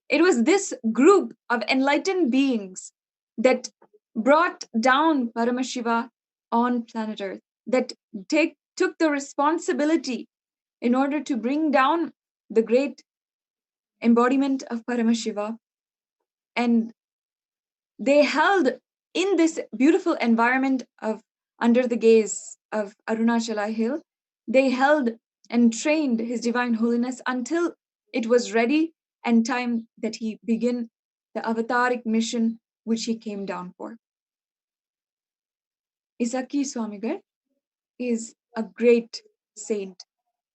[SPEAKER 3] it was this group of enlightened beings that brought down Paramashiva on planet Earth, that took the responsibility in order to bring down the great embodiment of Paramashiva. And they held in this beautiful environment of under the gaze of Arunachala Hill, they held and trained His Divine Holiness until it was ready and time that he begin the avataric mission which he came down for. Isaki Swamigal is a great saint,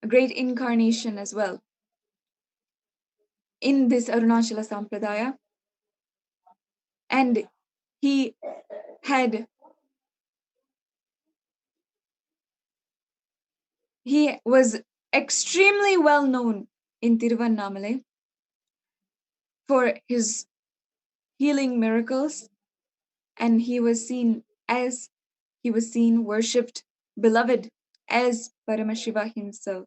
[SPEAKER 3] a great incarnation as well in this Arunachala Sampradaya. And he was extremely well known in Tiruvannamalai for his healing miracles, and he was seen, worshipped, beloved as Paramashiva himself.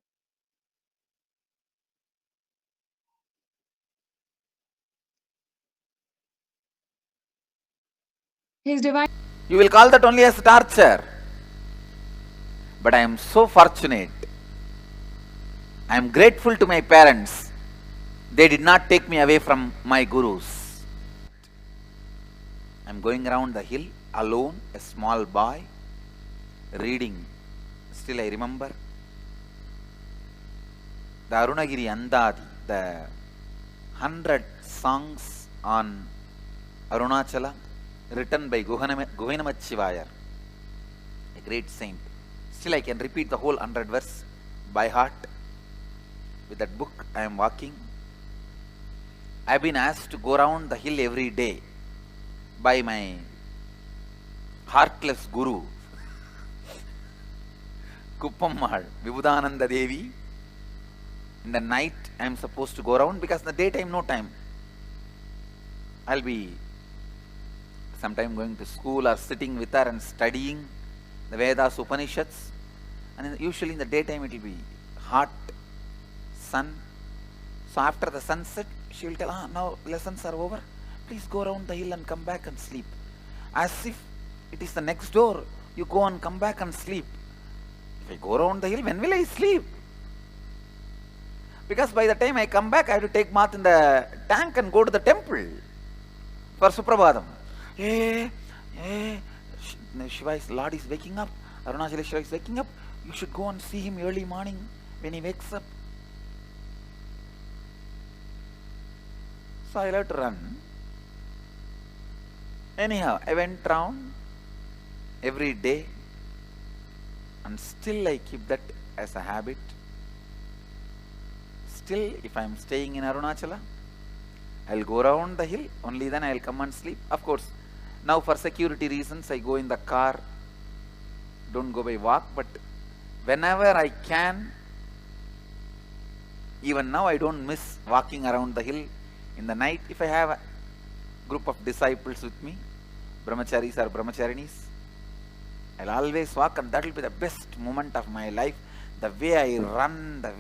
[SPEAKER 3] His Divine
[SPEAKER 1] You will call that only as torture. But I am so fortunate. I am grateful to my parents. They did not take me away from my gurus. I am going around the hill alone, a small boy, reading. Still I remember the Arunagiri Andadi, the 100 songs on Arunachala, written by Govinamachivayar, a great saint. Still I can repeat the whole 100 verse by heart. With that book I am walking. I have been asked to go around the hill every day by my heartless guru, Kuppammal, Vibhudananda Devi. In the night I am supposed to go around, because in the daytime no time. I'll be sometime going to school or sitting with her and studying the Vedas, Upanishads, and usually in the daytime it will be hot sun. So after the sunset she will tell, now lessons are over, please go around the hill and come back and sleep. As if it is the next door, you go and come back and sleep. If I go around the hill, when will I sleep? Because by the time I come back, I have to take bath in the tank and go to the temple for Suprabhadam. Shiva's Lord is waking up, Arunachaleshwara is waking up, you should go and see him early morning when he wakes up. So I have to run. Anyhow, I went round every day, and still I keep that as a habit. Still, if I am staying in Arunachala, I will go around the hill, only then I will come and sleep. Of course, now for security reasons, I go in the car, don't go by walk, but whenever I can, even now I don't miss walking around the hill in the night. If I have a group of disciples with me, brahmacharis or brahmacharinis, I'll always walk, and that will be the best moment of my life. The way I run, the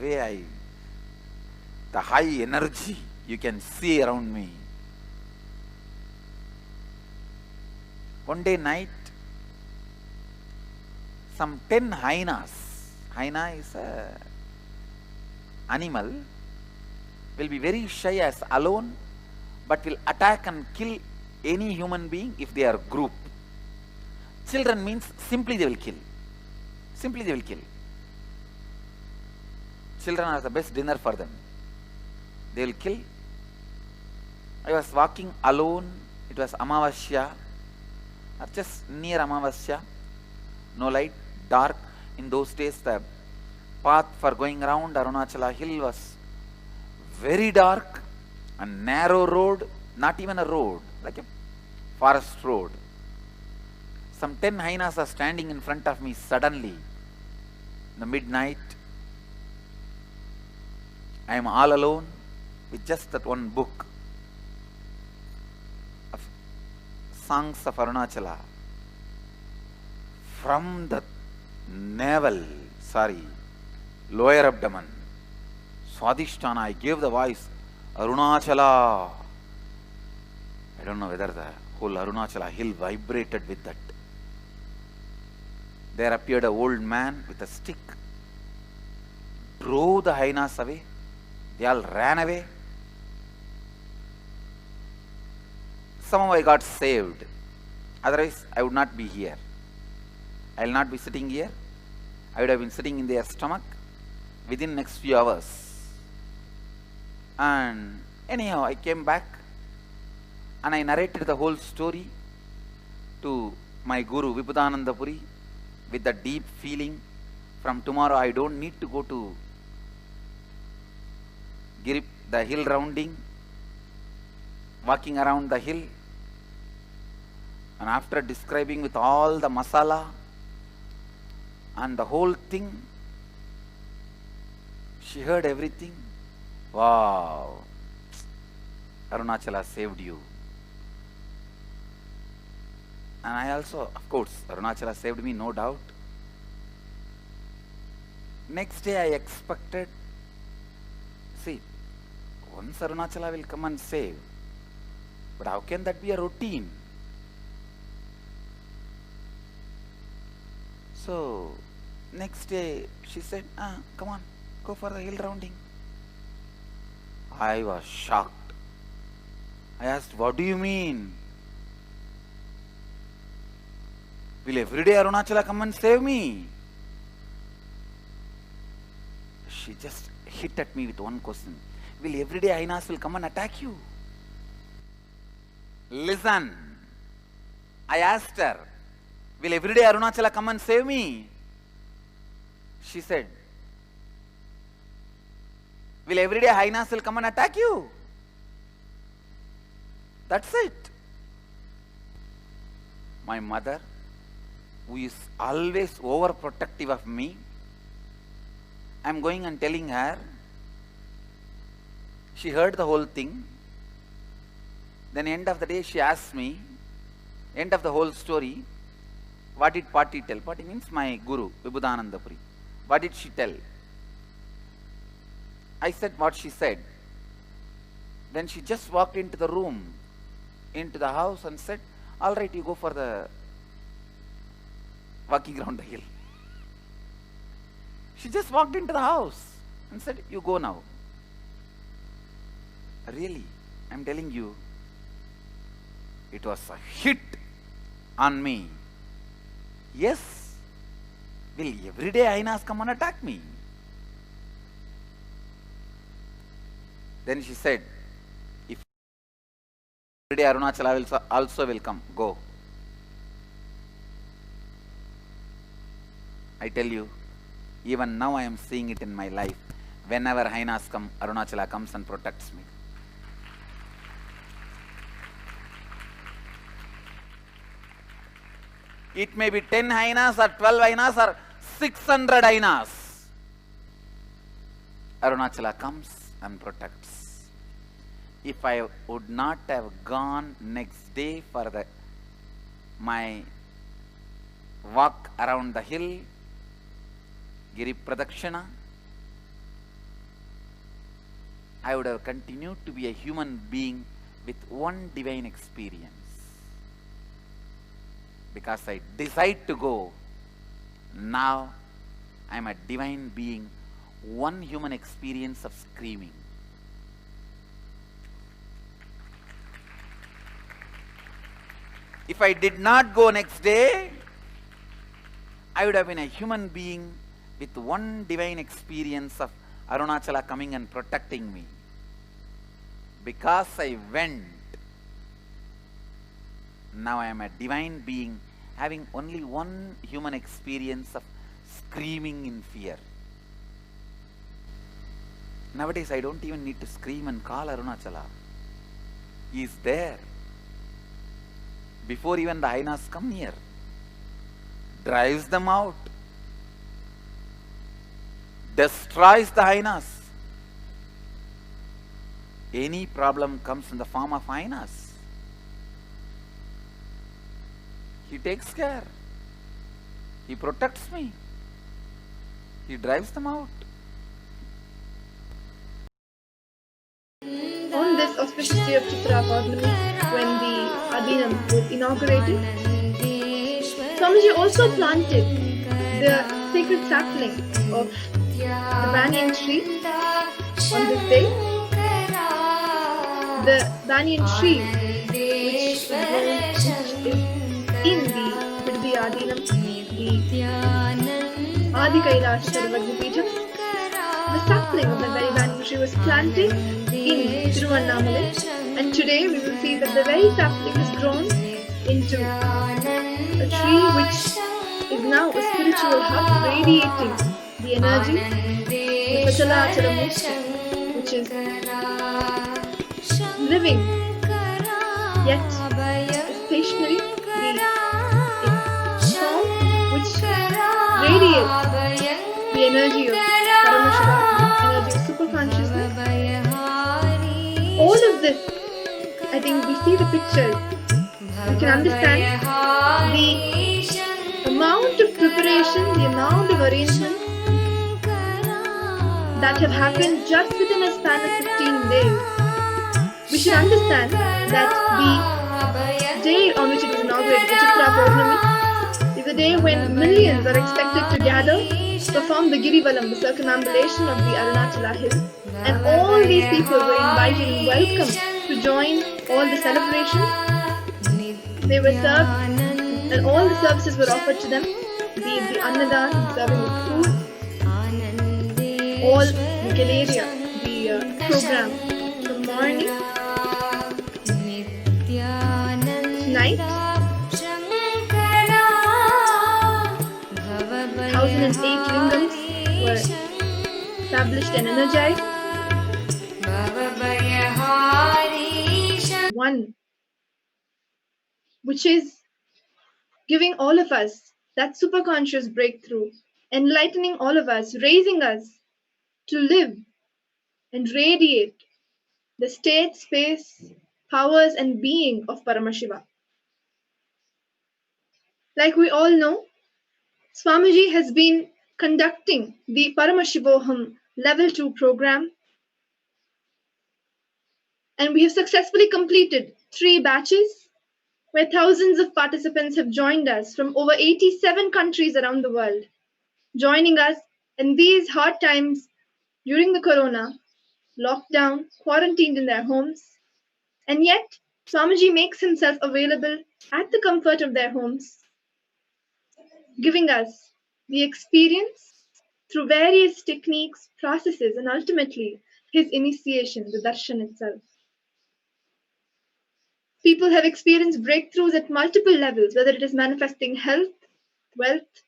[SPEAKER 1] high energy you can see around me. One day night, some 10 hyenas, hyena is a animal, will be very shy as alone, but will attack and kill any human being if they are group. Children means simply they will kill. Simply they will kill. Children are the best dinner for them. They will kill. I was walking alone. It was Amavasya, or just near Amavasya. No light, dark. In those days, the path for going around Arunachala hill was very dark, a narrow road, not even a road, like a forest road. Some 10 hyenas are standing in front of me suddenly. In the midnight, I am all alone with just that one book of songs of Arunachala. From the lower abdomen, Swadhisthana, I gave the voice, Arunachala. I don't know whether the whole Arunachala hill vibrated with that. There appeared an old man with a stick, drove the hyenas away. They all ran away. Somehow I got saved. Otherwise, I would not be here. I will not be sitting here. I would have been sitting in their stomach within next few hours. And anyhow, I came back and I narrated the whole story to my Guru Vibhudananda Puri with the deep feeling. From tomorrow I don't need to go to the hill rounding, walking around the hill. And after describing with all the masala and the whole thing, she heard everything. Wow, Arunachala saved you. And I also, of course, Arunachala saved me, no doubt. Next day I expected, see, once Arunachala will come and save, but how can that be a routine? So, next day she said, come on, go for the hill rounding. I was shocked. I asked, what do you mean? Will everyday Arunachala come and save me? She just hit at me with one question. Will everyday Ainas will come and attack you? Listen. I asked her, will everyday Arunachala come and save me? She said, will everyday Ainas will come and attack you? That's it. My mother, who is always overprotective of me, I'm going and telling her. She heard the whole thing. Then end of the day she asked me, end of the whole story, what did Pati tell? Pati means my guru, Vibhudananda Puri. What did she tell? I said what she said. Then she just walked into the room, into the house and said, all right, you go for the walking around the hill. She just walked into the house and said, you go now. Really, I'm telling you, it was a hit on me. Yes, will everyday Ainas come and attack me? Then she said, if everyday Arunachala also will come, go. I tell you, even now I am seeing it in my life. Whenever Ainas come, Arunachala comes and protects me. It may be 10 Ainas or 12 Ainas or 600 Ainas. Arunachala comes and protects. If I would not have gone next day for my walk around the hill, Giri Pradakshina, I would have continued to be a human being with one divine experience. Because I decide to go, now I am a divine being, one human experience of screaming. If I did not go next day, I would have been a human being with one divine experience of Arunachala coming and protecting me. Because I went, now I am a divine being having only one human experience of screaming in fear. Nowadays I don't even need to scream and call Arunachala. He is there. Before even the Ainas come near, drives them out, destroys the Ainas. Any problem comes in the form of Ainas. He takes care. He protects me. He drives them out.
[SPEAKER 7] On this auspicious day of Chitra Purnami, when the Adinam was inaugurated, Swamiji also planted the sacred sapling of the banyan tree on this day. The banyan tree, which is in the Adinam, the Adi Kailasa Sarvagnapeetham, the sapling of the very banyan tree was planted in Tiruvannamalai, and today we will see that the very sapling has grown into a tree which is now a spiritual hub radiating the energy, the Revered, which is living yet stationary, the form which radiates the energy of Paramashiva, energy of super consciousness. All of this, I think we see the picture, we can understand the amount of preparation, the amount of arrangement that have happened just within a span of 15 days. We should understand that the day on which it was inaugurated, the Chitra Purnami, is a day when millions are expected to gather to perform the Girivalam, the circumambulation of the Arunachala hills, and all these people were invited and welcomed to join all the celebrations. They were served, and all the services were offered to them, be it the Annadan, the serving of food, all the Galeria, the program from morning to night. 1008 lingams were established and energized. One, which is giving all of us that superconscious breakthrough, enlightening all of us, raising us to live and radiate the state, space, powers, and being of Paramashiva. Like we all know, Swamiji has been conducting the Paramashivoham Level 2 program, and we have successfully completed 3 batches where thousands of participants have joined us from over 87 countries around the world, joining us in these hard times during the corona, lockdown, quarantined in their homes. And yet, Swamiji makes himself available at the comfort of their homes, giving us the experience through various techniques, processes, and ultimately his initiation, the darshan itself. People have experienced breakthroughs at multiple levels, whether it is manifesting health, wealth,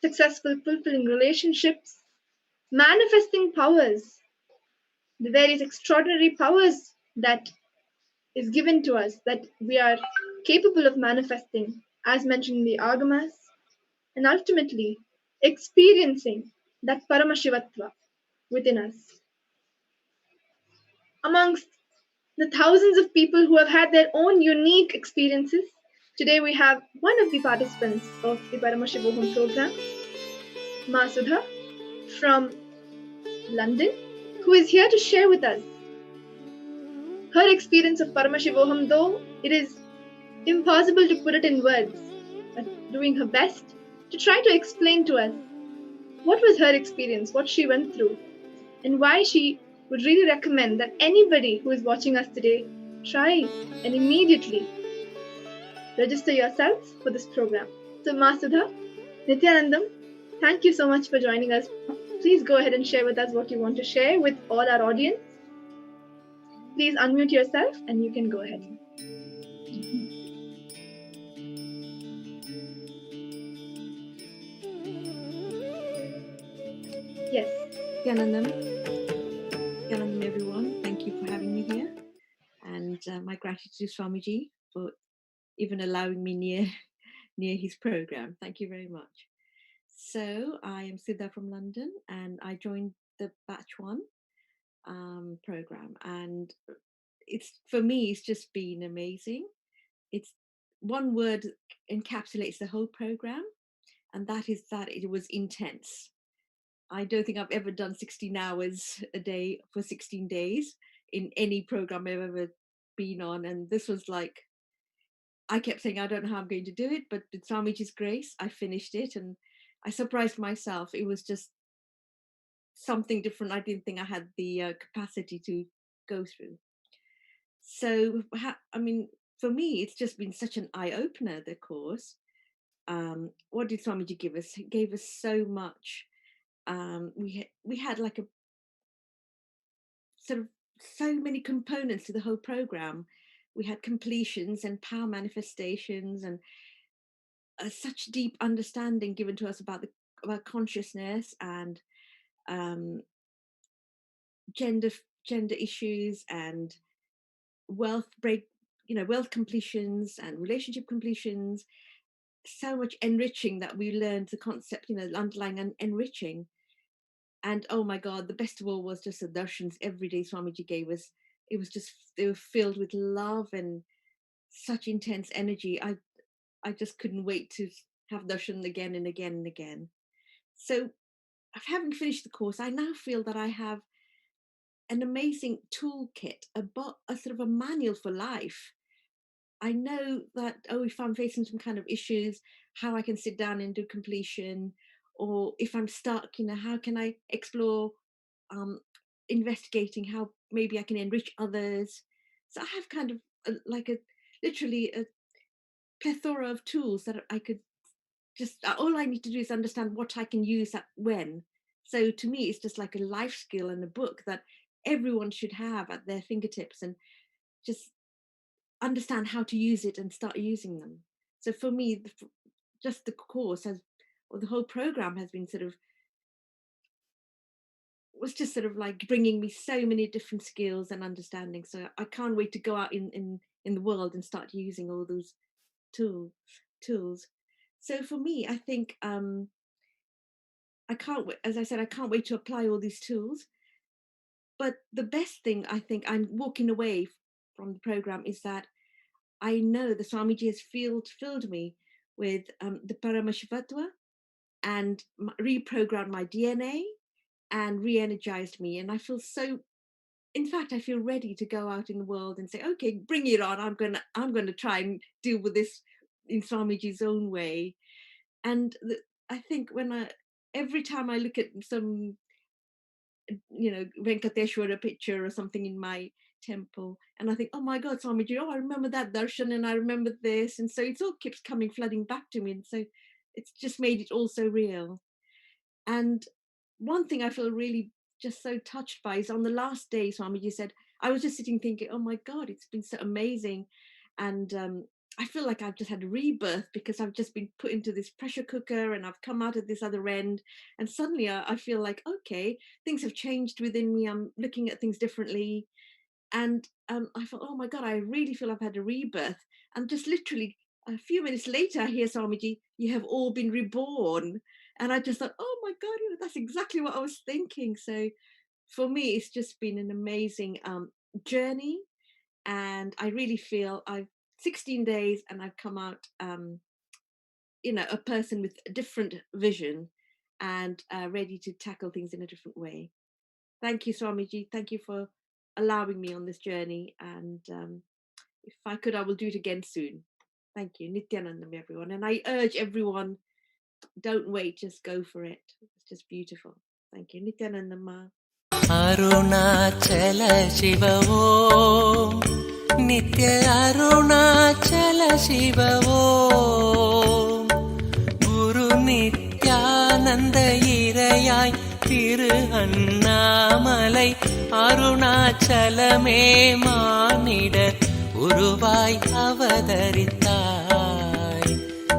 [SPEAKER 7] successful, fulfilling relationships, manifesting powers, the various extraordinary powers that is given to us that we are capable of manifesting, as mentioned in the Agamas, and ultimately experiencing that Paramashivatva within us. Amongst the thousands of people who have had their own unique experiences, today we have one of the participants of the Paramashivoham program, Masudha from London, who is here to share with us her experience of Paramashivoham, though it is impossible to put it in words, but doing her best to try to explain to us what was her experience, what she went through, and why she would really recommend that anybody who is watching us today try and immediately register yourselves for this program. So, Masudha, Nithyanandam, thank you so much for joining us. Please go ahead and share with us what you want to share with all our audience. Please unmute yourself and you can go ahead. Yes.
[SPEAKER 8] Nithyanandam, everyone. Thank you for having me here. And my gratitude to Swamiji for even allowing me near his program. Thank you very much. So I am Siddha from London and I joined the Batch 1 program. And for me, it's just been amazing. It's one word encapsulates the whole program, and that is that it was intense. I don't think I've ever done 16 hours a day for 16 days in any program I've ever been on. And this was like, I kept saying, I don't know how I'm going to do it, but with Swamiji's grace, I finished it and I surprised myself. It was just something different. I didn't think I had the capacity to go through. So, I mean, for me, it's just been such an eye-opener, the course. What did Swamiji give us? He gave us so much. We had like a sort of so many components to the whole program. We had completions and power manifestations and such deep understanding given to us about consciousness and gender issues and wealth completions and relationship completions. So much enriching that we learned the concept, underlying and enriching. And oh my God, the best of all was just the darshans every day Swamiji gave us. It was just, they were filled with love and such intense energy. I just couldn't wait to have darshan again and again and again. So having finished the course, I now feel that I have an amazing toolkit, a sort of a manual for life I know that, if I'm facing some kind of issues, how I can sit down and do completion, or if I'm stuck, how can I explore, investigating how maybe I can enrich others. So I have kind of literally a plethora of tools that I could all I need to do is understand what I can use at when. So to me, it's just like a life skill and a book that everyone should have at their fingertips, and just understand how to use it and start using them. So for me, just the course or the whole program has been was just like bringing me so many different skills and understanding. So I can't wait to go out in the world and start using all those tools. So for me, I think I can't wait, as I said, I can't wait to apply all these tools. But the best thing I think I'm walking away from the program is that I know the Swamiji has filled me with the Paramashiva and reprogrammed my DNA and re-energized me. And I feel in fact, I feel ready to go out in the world and say, okay, bring it on. I'm gonna try and deal with this in Swamiji's own way. And I think every time I look at some, Venkateshwara picture or something in my temple, and I think, oh my God, Swamiji, I remember that darshan and I remember this. And so it all keeps flooding back to me. And so it's just made it all so real. And one thing I feel really just so touched by is on the last day, Swamiji said, I was just sitting thinking, oh my God, it's been so amazing. And I feel like I've just had a rebirth, because I've just been put into this pressure cooker and I've come out at this other end. And suddenly I feel like, okay, things have changed within me. I'm looking at things differently. And I thought, oh my God, I really feel I've had a rebirth. And just literally a few minutes later, I hear Swamiji, you have all been reborn. And I just thought, oh my God, that's exactly what I was thinking. So for me, it's just been an amazing journey. And I really feel 16 days and I've come out, a person with a different vision and ready to tackle things in a different way. Thank you, Swamiji. Thank you for allowing me on this journey. And if I could, I will do it again soon. Thank you. Nithyanandam, everyone. And I urge everyone, don't wait, just go for it. It's just beautiful. Thank you. Nithyanandam.
[SPEAKER 9] Arunachala Shiva Om, Nitya Arunachala Shiva Om, Guru Nithyananda Irayai Thiru Annamalai Arunachalame Manida Uruvai Avadaritai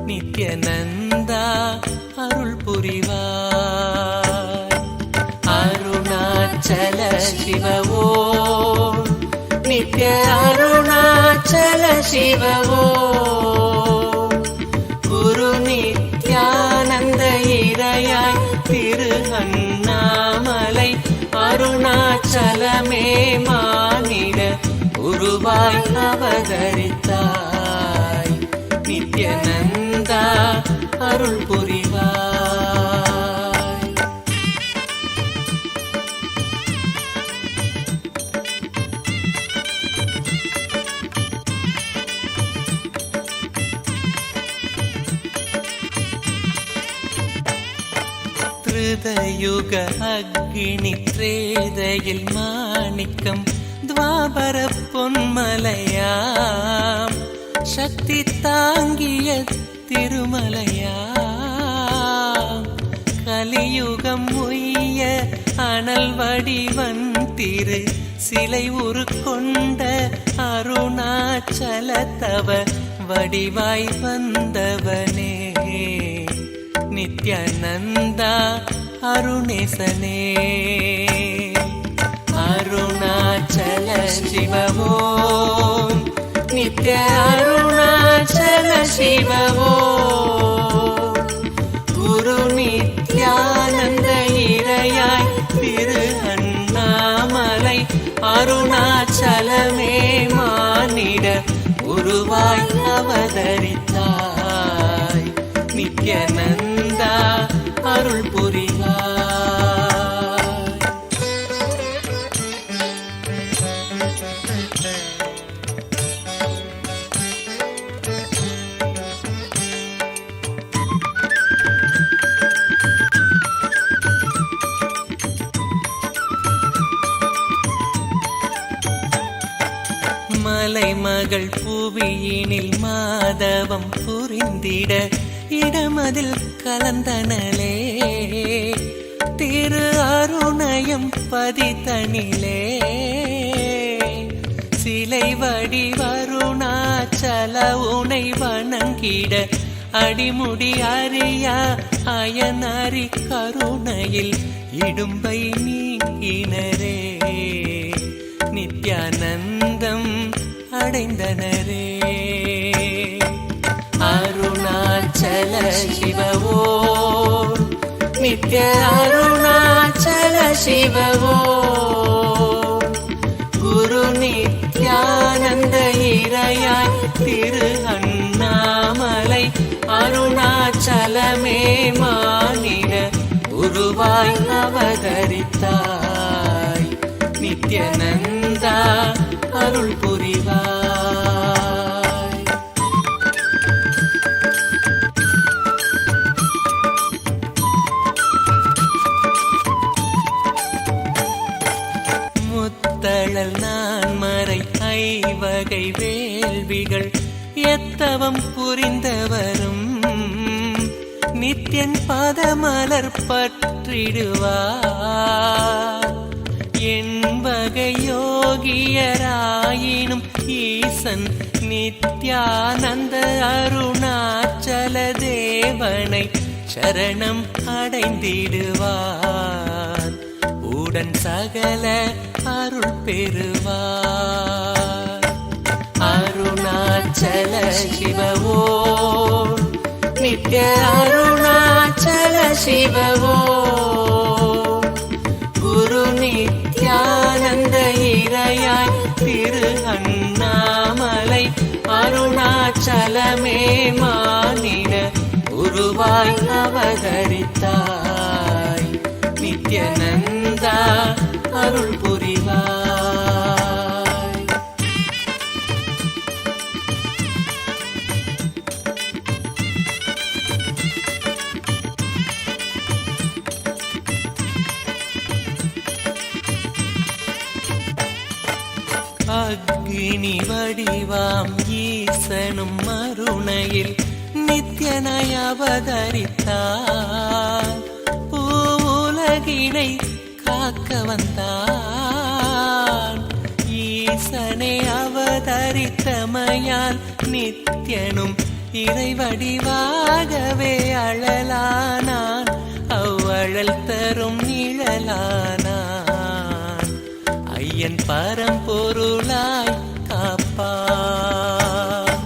[SPEAKER 9] Nithyananda Arul Purivai Arunachala Shiva Om, Nitya Arunachala Shiva Om, Guru Nithyananda Irayai Thiru Annamalai Arunachalame Manida Uruvai Avadaritai Nithyananda Arul Purivai. யுக அக்னி த்ரேதையில் மாணிக்கம் துவாபர பொன்மலையாம் சக்தி தாங்கிய திருமலையாம் கலியுகம் உய்ய அனல் வடிவன் திரு சிலை உருக்கொண்ட அருணாச்சல தவ வடிவாய் வந்தவனே நித்யானந்தா அருணேசனே அருணாச்சல சிவ ஓம் நித்ய அருணாச்சல சிவ ஓம் குரு நித்யானந்த இறையாய் திரு அண்ணாமலை அருணாச்சலமே மானிட உருவாய் அவதரித்தாய் நித்யானந்தா அருள் புரிவாய். மகள் புவியினில் மாதவம் புரிந்திட இடமதில் கலந்தனலே திரு அருணயம் பதித்தனிலே சிலை வடிவருணாச்சல உனை வணங்கிட அடிமுடி அறியா அயனறி கருணையில் இடும்பை நீங்கினரே நித்யானந்தம் அடைந்தனரே. அருணாச்சல சிவவோ நித்ய அருணாச்சல சிவவோ குரு நித்யானந்த இறையாய் திரு அண்ணாமலை அருணாச்சலமே மானிட உருவாய் அவதரித்தாய் நித்யானந்தா அருள் புரிவாய். முத்தழல் நான் மறை ஐவகை வேள்விகள் எத்தவம் புரிந்தவரும் நித்யன் பதமலர் பற்றிடுவார். என் வகை யோகியராயினும் ஈசன் நித்யானந்த அருணாச்சல தேவனை சரணம் அடைந்திடுவார். உடன் சகல அருள் பெறுவார். அருணாச்சல சிவவோ நித்ய அருணாச்சல சிவவோ குரு நித்யானந்த இறையாய் திரு அண்ணாமலை அருணாச்சலமே மானிட உருவாய் அவதரித்தாய் நித்யானந்தா அருள் புரிவாய். அக்னி வடிவாம் ஈசனும் மருணையில் நித்யனாய் அவதரித்தார். பூவுலகினை காக்க வந்தான். ஈசனை அவதரித்தமையால் நித்யனும் இறைவடிவாகவே அழலானான். அவ்வழல் தரும் நிழலானான். ஐயன் பரம்பொருளாய் காப்பான்.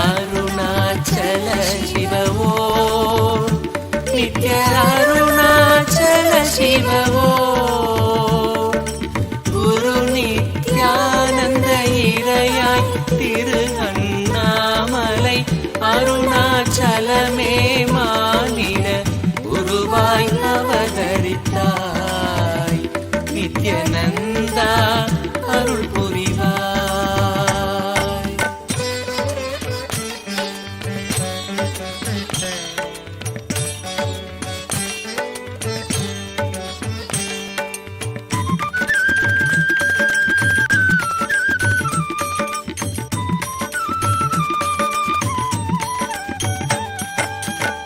[SPEAKER 9] அருணாச்சல சிவவோ நித்ய அருணாச்சல சிவவோ குரு நித்யானந்த இறையாய் திரு அண்ணாமலை அருணாச்சலமே மானிட உருவாய் அவதரித்தாய் நித்யானந்தா அருள் புரிவாய்.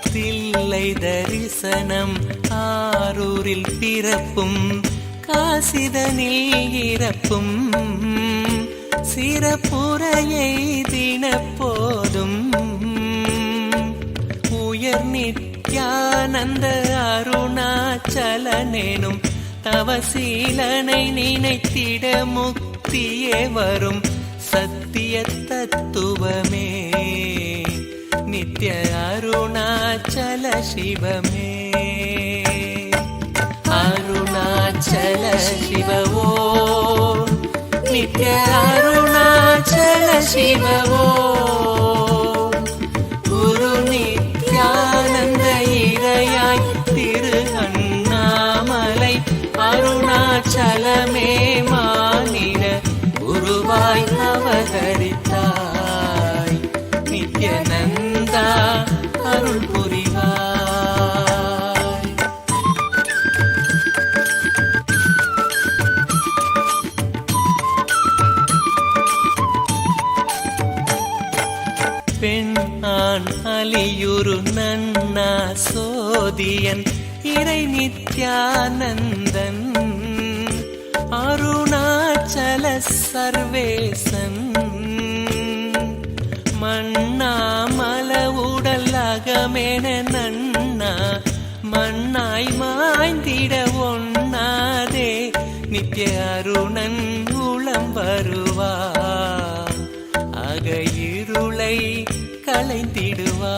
[SPEAKER 9] தில்லை தரிசனம் ஆரூரில் பிறப்பும் காசிதனில் இறப்பும் சிறப்புரையை தினப்போதும் உயர் நித்யானந்த அருணாச்சலனேனும் தவசீலனை நினைத்திட முக்தியே வரும் சத்திய தத்துவமே நித்ய அருணாச்சல சிவமே. அருணாச்சல சிவவோ நித்ய அருணாச்சல சிவவோ குரு நித்யானந்த இறையாய் திரு அண்ணாமலை அருணாச்சலமே மானிட குருவாய் அவதரித்தாய் நித்யானந்தா அருள் புரிவாய். பெண் ஆண் அலியுரு நன்னா சோதியன் இறை நித்யானந்தன் அருணாச்சல சர்வேசன் மண்ணாமல உடல் அகமென நன்னா மண்ணாய் மாய்ந்திட ஒண்ணாதே நித்ய அருணன் உளம் வருவார் அக இருளை களைந்திடுவார்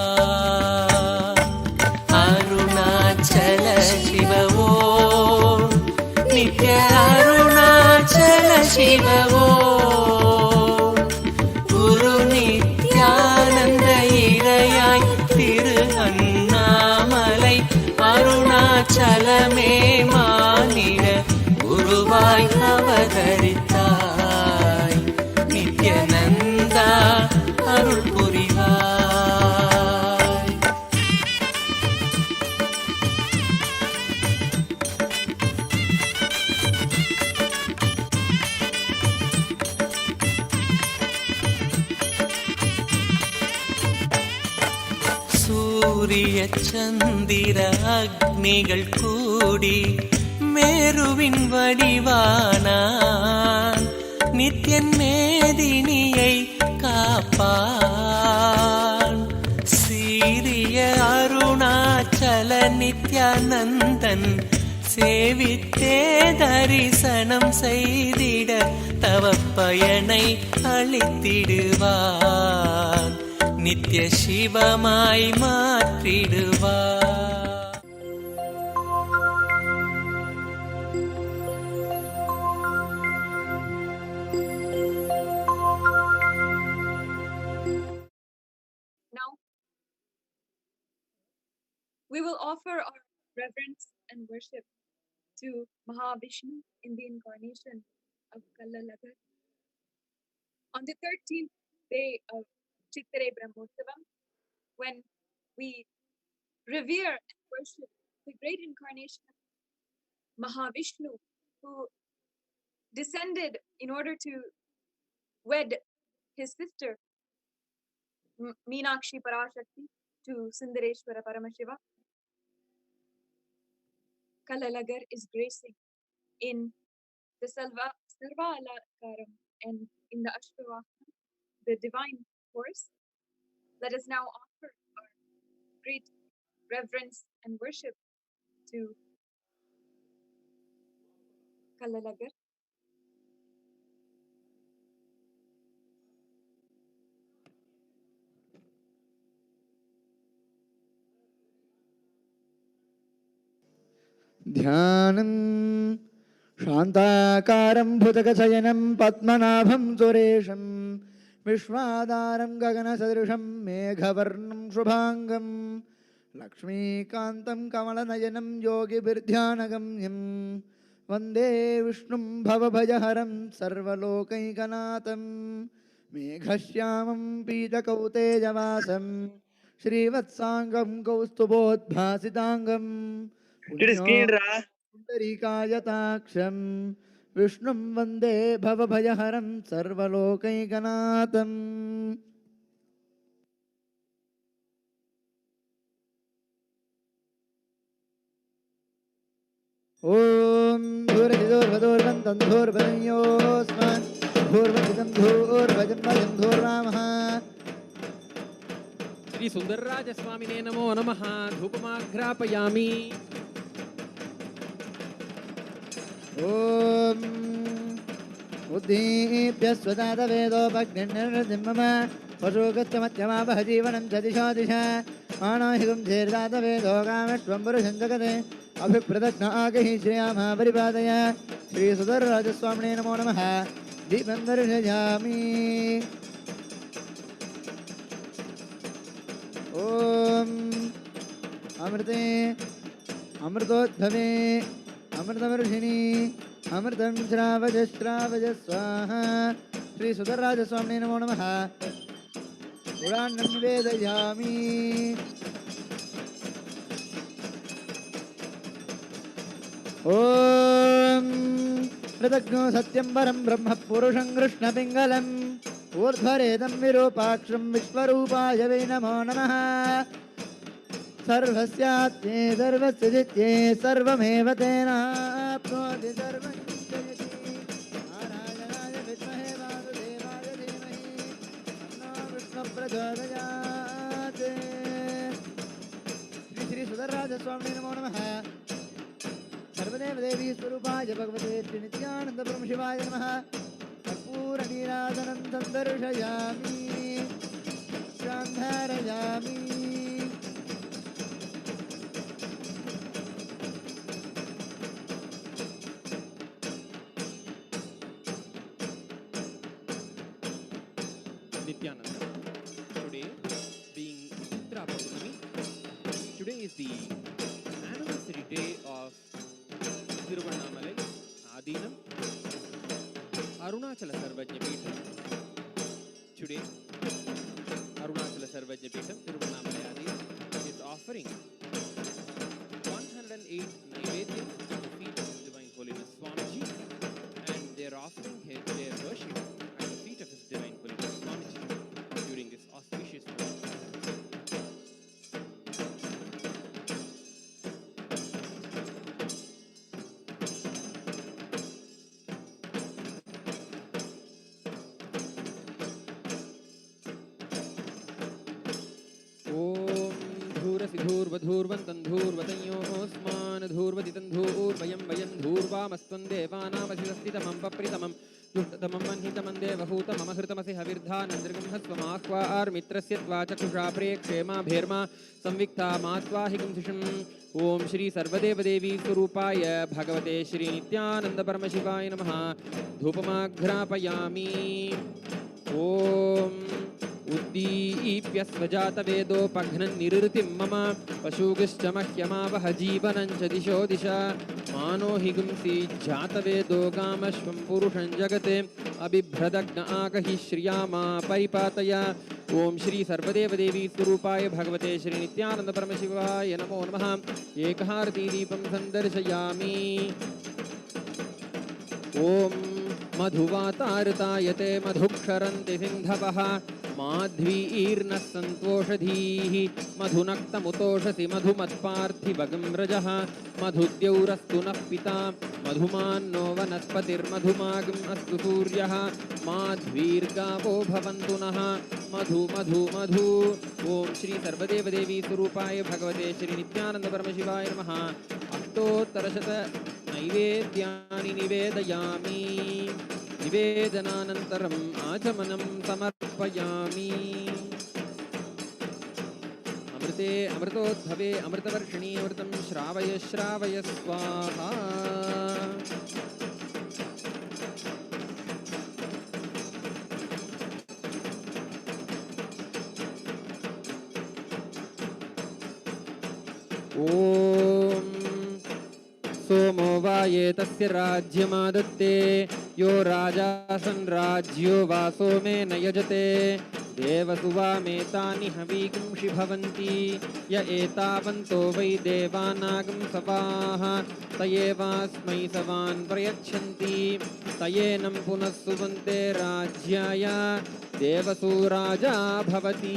[SPEAKER 9] அருணாச்சல சிவவோ நித்ய அருணாச்சல சிவவோ குரு நித்யானந்த இறையாய் திரு அண்ணாமலை அருணாச்சலமே மாநில குருவாய் அவதரித்தாய் நித்யநந்தா அருள் புரிவாய். சூரிய சந்திர அக்னிகள் கூடி மேருவின் வடிவானான் நித்யன் மேதினியை காப்பான் சீரிய அருணாச்சல நித்யானந்தன் சேவித்தே தரிசனம் செய்திட தவ பயனை அளித்திடுவான் நித்ய சிவமாய் மாற்றிடுவான்.
[SPEAKER 3] Now, we will offer our reverence and worship to Mahavishnu in the incarnation of Kailasa on the 13th day of Chitrai Brahmotsavam, when we revere and worship the great incarnation of Mahavishnu, who descended in order to wed his sister Meenakshi Parashakti to Sundareshwara Paramashiva. Kailasa is gracing in the Sarva Alakaram and in the Ashtavahana, the divine force. Let us now offer our great reverence and worship to Kailasa.
[SPEAKER 10] ध्यानं शान्ताकारं भुजगशयनं पद्मनाभं सुरेशं विश्वाधारं गगनसदृशं मेघवर्णं शुभाङ्गं लक्ष्मीकान्तं कमलनयनं योगिभिर्ध्यानगम्यं वन्दे विष्णुं भवभयहरं सर्वलोकैकनाथं मेघश्यामं पीतकौतेजवासं श्रीवत्साङ्गं कौस्तुभोद्भासिताङ्गं पुण्डरीकायताक्षं विष्णुं वन्दे भवभयहरं सर्वलोकैकनाथम्. ॐ धूर्वधूर्वधूर्वन्तं धूर्वदयोस्मान् धूर्वजितं धूर्वजं भजं धूर्वामः.
[SPEAKER 11] श्री सुंदरराज स्वामिने नमो नमः. धूपमाघ्रापयामि.
[SPEAKER 10] ॐ उद्दीप्यस्वदातवेदोपग्निर्निर्जिम्मम पशुगत्यमत्यमापह जीवनं च दिशो दिश मानोहिगं चेर्दातवेदो कामेष्वं पुरुषं जगते अभिप्रदग्न आगहि श्रियामः परिपादय. श्रीसुधरराजस्वामिने नमो नमः. दीपं दर्शयामि. ॐ अमृते अमृतोद्भवे अमृतवर्षिणी अमृतं श्रावज श्रावज स्वाहा. श्रीसुधरराजस्वामिने नमो नमः. पुराणं निवेदयामि. ॐ कृतज्ञो सत्यं परं ब्रह्म पुरुषं कृष्णपिङ्गलं ऊर्ध्वरेदं विरूपाक्षं विश्वरूपाय वै नमो नमः सर्वस्यात्मे सर्वस्य जित्ये सर्वमेव तेनाप्नोति सर्वं जयति नारायणाय विद्महे वासुदेवाय धीमहि तन्नो विष्णुः प्रचोदयात् श्री सुधरराजस्वामिने नमो नमः सर्वदेव देवी स्वरूपाय भगवते श्री नित्यानंद परमशिवाय नमः कर्पूरनीराजनं सन्दर्शयामि शान्धारयामि
[SPEAKER 11] Nithyananda. Today, being Mitra Purnami, today is the anniversary day of Tiruvannamalai, Adinam, Arunachala Sarvajna Peetham. Today, Arunachala Sarvajna Peetham, Tiruvannamalai Adinam, is offering 108 Naivedyam at the feet of His Divine Holiness Swamiji, and they are offering their worship at the feet of His Divine Holiness Swamiji during this auspicious moment. धूर्वधूर्वन्तन्धूर्वतयोऽस्मान् धूर्वदितन्धूर्वयं वयं धूर्वामस्त्वं देवानामसिदस्तितमं पप्रितमं दुष्टतमं मह्नितमं देवहूतममहृतमसि हविर्धानन्द्रिगंहस्वमाह्वार्मित्रस्य त्वा चक्षुषा प्रेक्षेमा भेर्मा संविक्ता मात्वाहिकं ॐ श्री सर्वदेवदेवी स्वरूपाय भगवते श्री नित्यानंद परमशिवाय नमः धूपमाघ्रापयामि ॐ उद्दीप्य स्वजातवेदोपघ्नन् निरृतिं मम पशुगिश्च मह्यमावह जीवनं च दिशो दिशा मानो हि गुंसि जातवेदो गामश्वं पुरुषं जगते अबिभ्रदग्न आगहि श्रिया मा परिपातय ॐ श्री सर्वदेवदेवी स्वरूपाय भगवते श्री नित्यानंद परमशिवाय नमो नमः एकहारतीदीपं सन्दर्शयामि ॐ मधुवातारतायते मधुक्षरन्ति सिन्धवः माध्वीर्नः सन्तोषधीः मधुनक्तमुतोषसि मधुमत्पार्थिवगं रजः मधुद्यौरस्तु नः पिता मधुमान्नो वनस्पतिर्मधुमागम् अस्तु सूर्यः माध्वीर्गावो भवन्तु नः मधु मधु मधु ॐ श्री सर्वदेवदेवी स्वरूपाय भगवते श्री नित्यानंद परमशिवाय नमः अष्टोत्तरशत नैवेद्यानि निवेदयामि निवेदनानन्तरम् आचमनं समर्पयामि अमृते अमृतोद्भवे अमृतवर्षिणी अमृतं श्रावय श्रावय स्वाहा ॐ सोमो वा ये तस्य राज्यमादत्ते यो राजासन् राज्यो वा सोमेन यजते देवसु वामेतानि हवीगुंषि भवन्ति य एतावन्तो वै देवानागं सवाः तयेवास्मै सवान् प्रयच्छन्ति तयेनं पुनः सुवन्ते राज्याय देवसु राजा भवति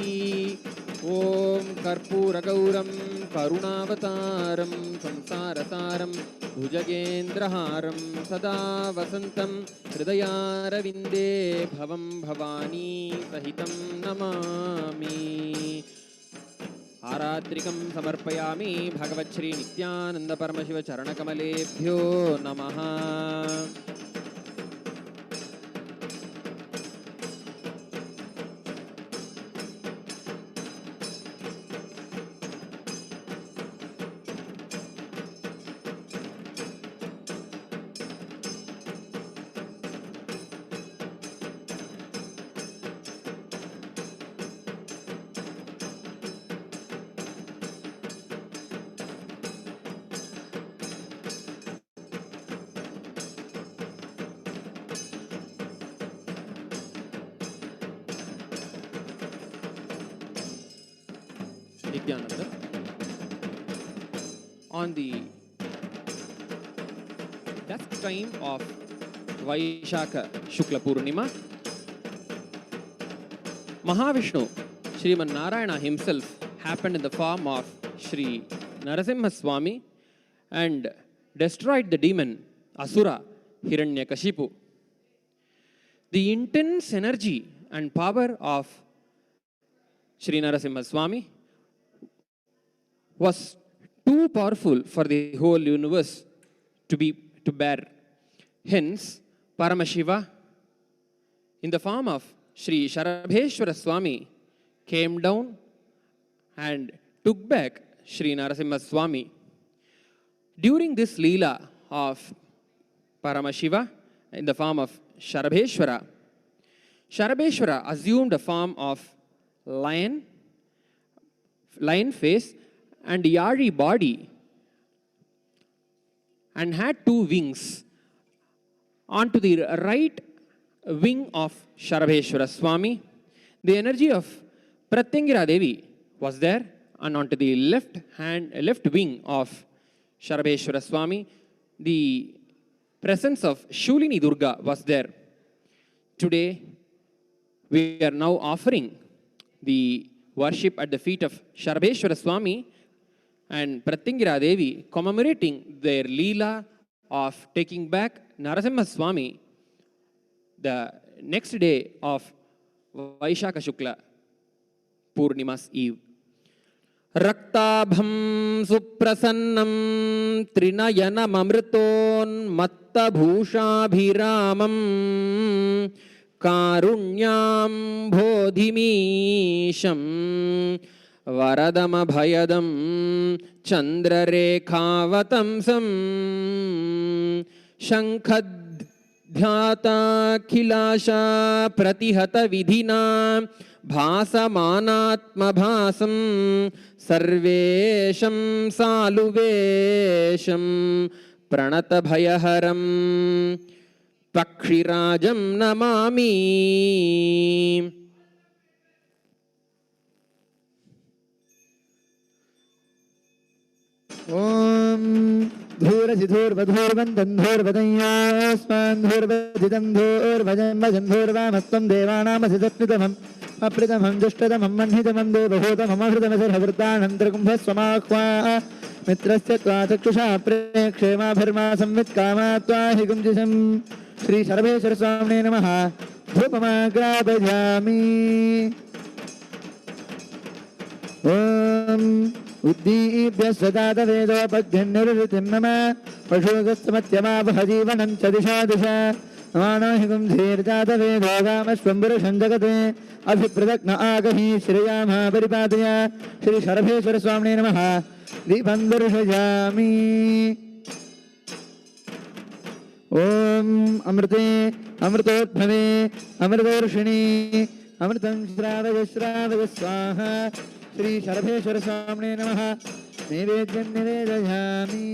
[SPEAKER 11] ॐ कर्पूरगौरं करुणावतारं संसारसारं भुजगेन्द्रहारं सदा वसन्तं हृदयारविन्दे भवं भवानी सहितं नमामि आरात्रिकं समर्पयामि भगवच्छ्री नित्यानंद परमशिव चरणकमलेभ्यो नमः Nithyananda. On the dusk time of Vaishakha Shukla Purnima, Mahavishnu, Sriman Narayana himself, happened in the form of Sri Narasimha Swami and destroyed the demon Asura Hiranyakashipu. The intense energy and power of Sri Narasimha Swami was too powerful for the whole universe to bear. Hence, Paramashiva, in the form of Sri Sharabheshwara Swami, came down and took back Sri Narasimha Swami. During this Leela of Paramashiva, in the form of Sharabheshwara, Sharabheshwara assumed a form of lion face and yari body and had two wings. Onto the right wing of Sharabheshwara Swami, the energy of Pratyangira Devi was there, and onto the left wing of Sharabheshwara Swami, the presence of Shulini Durga was there. Today, we are now offering the worship at the feet of Sharabheshwara Swami and Pratyangira Devi, commemorating their Leela of taking back Narasimha Swami the next day of Vaishaka Shukla Purnima's Eve. Raktabham suprasannam trinayanam amriton matta bhushabhiramam karunyam bodhimisham varadam abhayadam chandrarekhavatams shankhadhyata Kailasa pratihata vidhina bhasamanatma bhasam sarvesham saluvesham pranata bhayaharam pakshirajam namami.
[SPEAKER 10] Om Dhurasiddhurvadhurvandandhurvadanyasman dhurvadidandhurvajam vajandhurvamastam devanamasidatnitamam apritamam dushtadamam manhitamam devabhutamam ahritamasiddhavirtanantrakumbhasvamahva mitrasya tvachakshusha prekshema bharma samvitkama tvahigumjisam Shri Sharabheshwara Swamine Namaha Dhupamagrabhajami. Om Uddibhya Swadata Vedopagyanirritim Nama Pashugastamathyamabhajivanam Chadisha Disha Amanahigum Dhirjata Vedogamashvamburasham Jagate Abhipradakna Agahi Shriyama Paripadaya Shri Sharabheshwara Swamine Namaha Dipandurshajami. Om Amrite Amritotbhave Amritorshini Amritam Shravaya Shravaya Swaha Shri Sharabheshwara Swamine Namaha Nivedyam Nivedayami.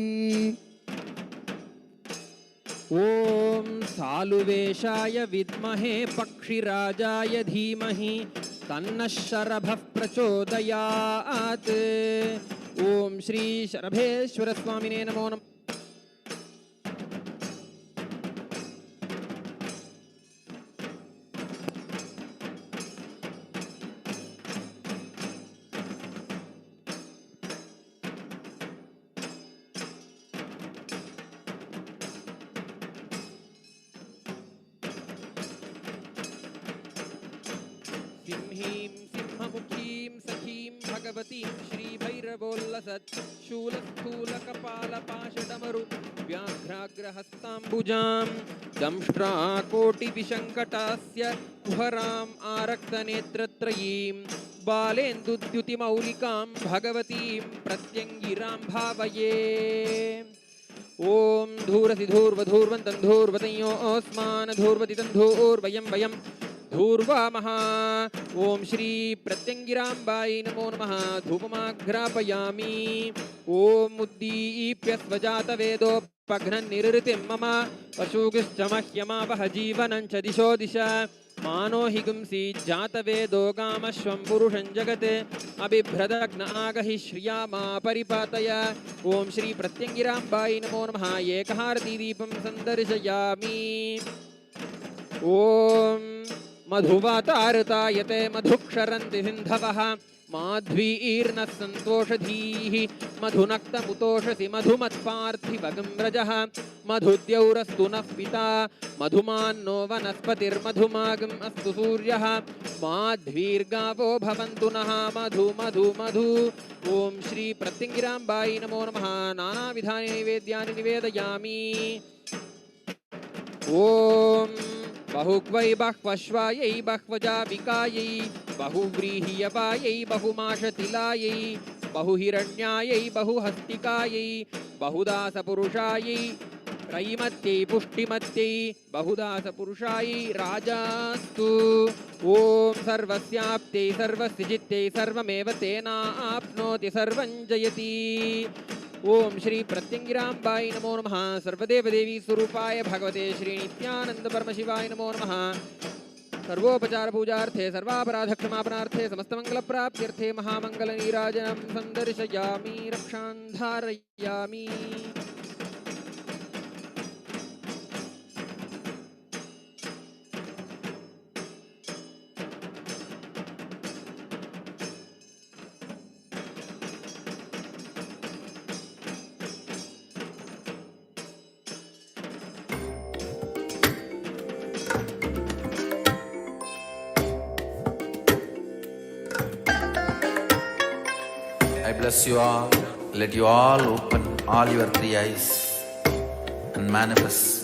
[SPEAKER 11] Om Saluveshaya Vidmahe Pakshirajaya Dhimahi Tanna Sharabha Prachodayat. Om Shri Sharabheshwara Swamine Namo Namah. Shri Bhairavolasat Shula Kapala Pashadamaru Vyaghragrahastambujam Damshtra Koti Vishankatasya Kuharam Arakta Netratrayim Balendudyuti Maulikam Bhagavatim Pratyangiram Bhavaye. Om Dhurasiddhurvadhurvantam dhurvatayo osman dhurvatitam dhurvayam vayam Dhurva Maha. Om Shri Pratyangirambai Namo Namaha Dhupamagrapayami. Om Uddipya Svajata Vedo Pagnan Nirritim Mama Pashugischamahyama Vahajivanam Chadisho Disha Mano Higumsi Jata Vedo Gamashvam Purushan Jagate Abhibhradakna Agahi Shriyama Paripataya. Om Shri Pratyangirambai Namo Namaha Yekaharti Deepam Sandarshayami. Om मधुवातारतायते मधुक्षरन्ति सिन्धवः माध्वीर्नः सन्तोषधीः मधुनक्तमुतोषसि मधुमत्पार्थिवगम्रजः मधुद्यौरस्तु नः पिता मधुमान्नो वनस्पतिर्मधुमागम् अस्तु सूर्यः माध्वीर्गावो भवन्तु नः मधु मधु मधु ॐ श्री प्रत्यङ्गिराम्बायै नमो नमः नानाविधानि नैवेद्यानि निवेदयामि ॐ बहुक्वै बह्वश्वायै बह्वजाविकायै बहुव्रीह्यवायै बहुमाशतिलायै बहुहिरण्यायै बहुहस्तिकायै बहुदासपुरुषायै त्रैमत्यै पुष्टिमत्यै बहुदासपुरुषायै राजास्तु ॐ सर्वस्याप्त्यै सर्वस्य जित्यै सर्वमेव तेनाप्नोति सर्वं जयति ओम श्री प्रत्यङ्गिराम्बायै नमो नमः सर्वदेवदेवी स्वरूपाय भगवते श्री नित्यानंद परमशिवाय नमो नमः सर्वोपचार पूजार्थे सर्वापराधक्षमापणार्थे समस्तमङ्गलप्राप्त्यर्थे महामङ्गलनीराजनं सन्दर्शयामि रक्षां धारयामि
[SPEAKER 1] I bless you all. Let you all open all your three eyes and manifest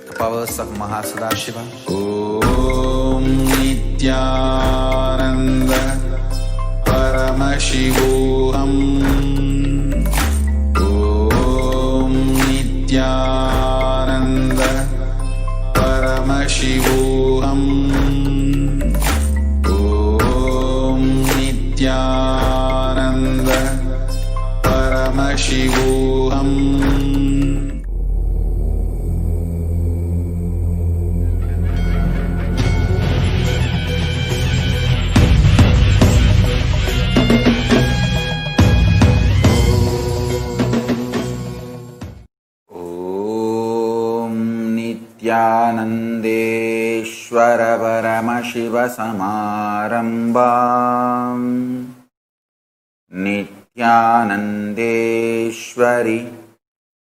[SPEAKER 1] the powers of Mahasannidhanam. Om Nithyananda Paramashivam. Om Nithyananda Paramashivam. Om Nithyananda Paramashivam. Om Nithyanandeshwara Paramashiva Samarambam Nithyanandeshwari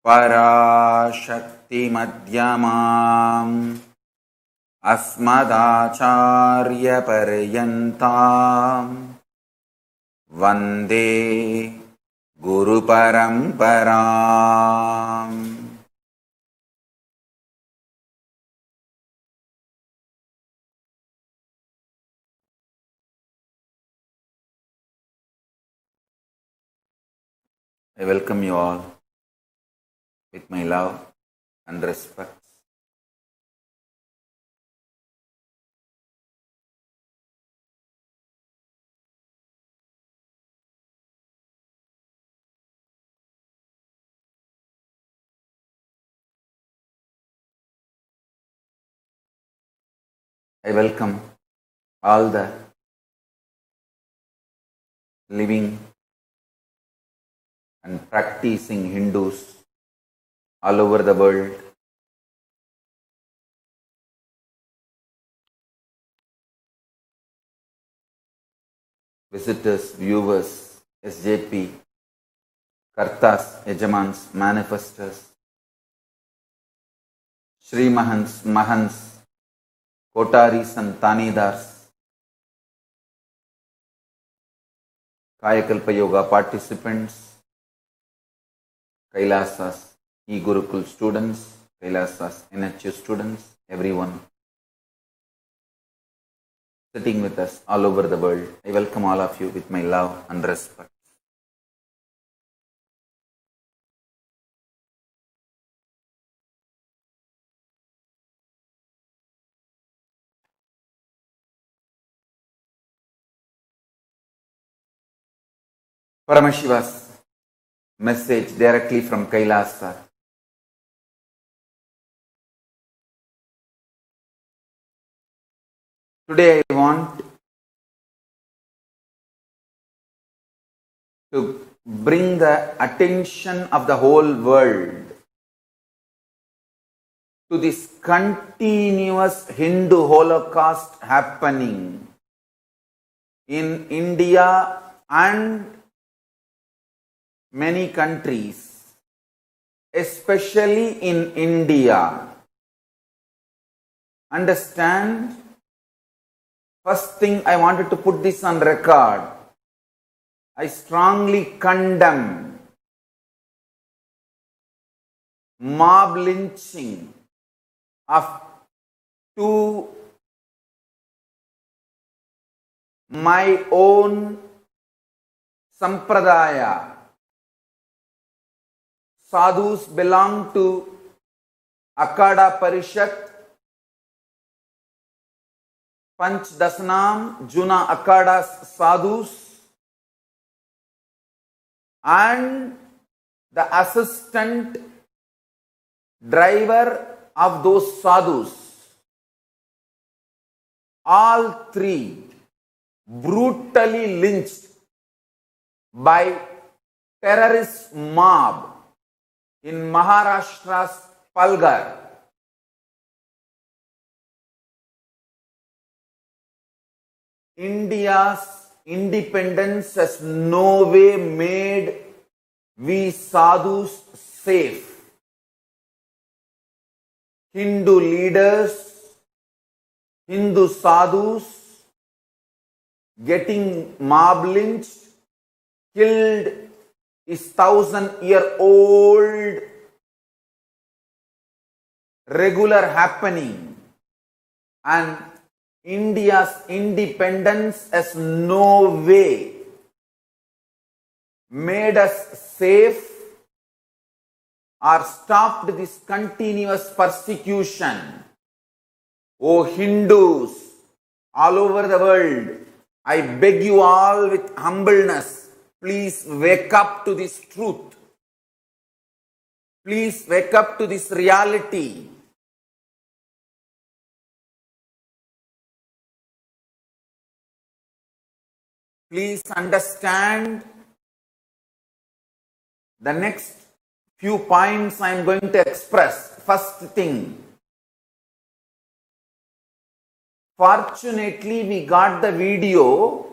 [SPEAKER 1] Parashakti Madhyamam Asmadacharya Paryantam Vande Guru Paramparam. I welcome you all with my love and respect. I welcome all the living and practicing Hindus all over the world. Visitors, viewers, SJP, Kartas, Yajamans, Manifestors, Shri Mahans, Mahans, Kotaris and Tanidars, Kayakalpa Yoga participants, Kailasas, E-Gurukul students, Kailasas, NHU students, everyone sitting with us all over the world. I welcome all of you with my love and respect. Paramashiva's message directly from Kailasa. Today I want to bring the attention of the whole world to this continuous Hindu Holocaust happening in India and many countries, especially in India. Understand? First thing I wanted to put this on record. I strongly condemn mob lynching of two my own sampradaya. Sadhus belong to Akada Parishat, Panch Dasanam, Juna Akada Sadhus, and the assistant driver of those sadhus. All three brutally lynched by terrorist mob in Maharashtra's Palghar. India's independence has no way made we sadhus safe. Hindu leaders, Hindu sadhus getting mob lynched, killed is 1,000-year-old regular happening, and India's independence has no way made us safe or stopped this continuous persecution. O Hindus all over the world, I beg you all with humbleness, please wake up to this truth. Please wake up to this reality. Please understand the next few points I am going to express. First thing, fortunately we got the video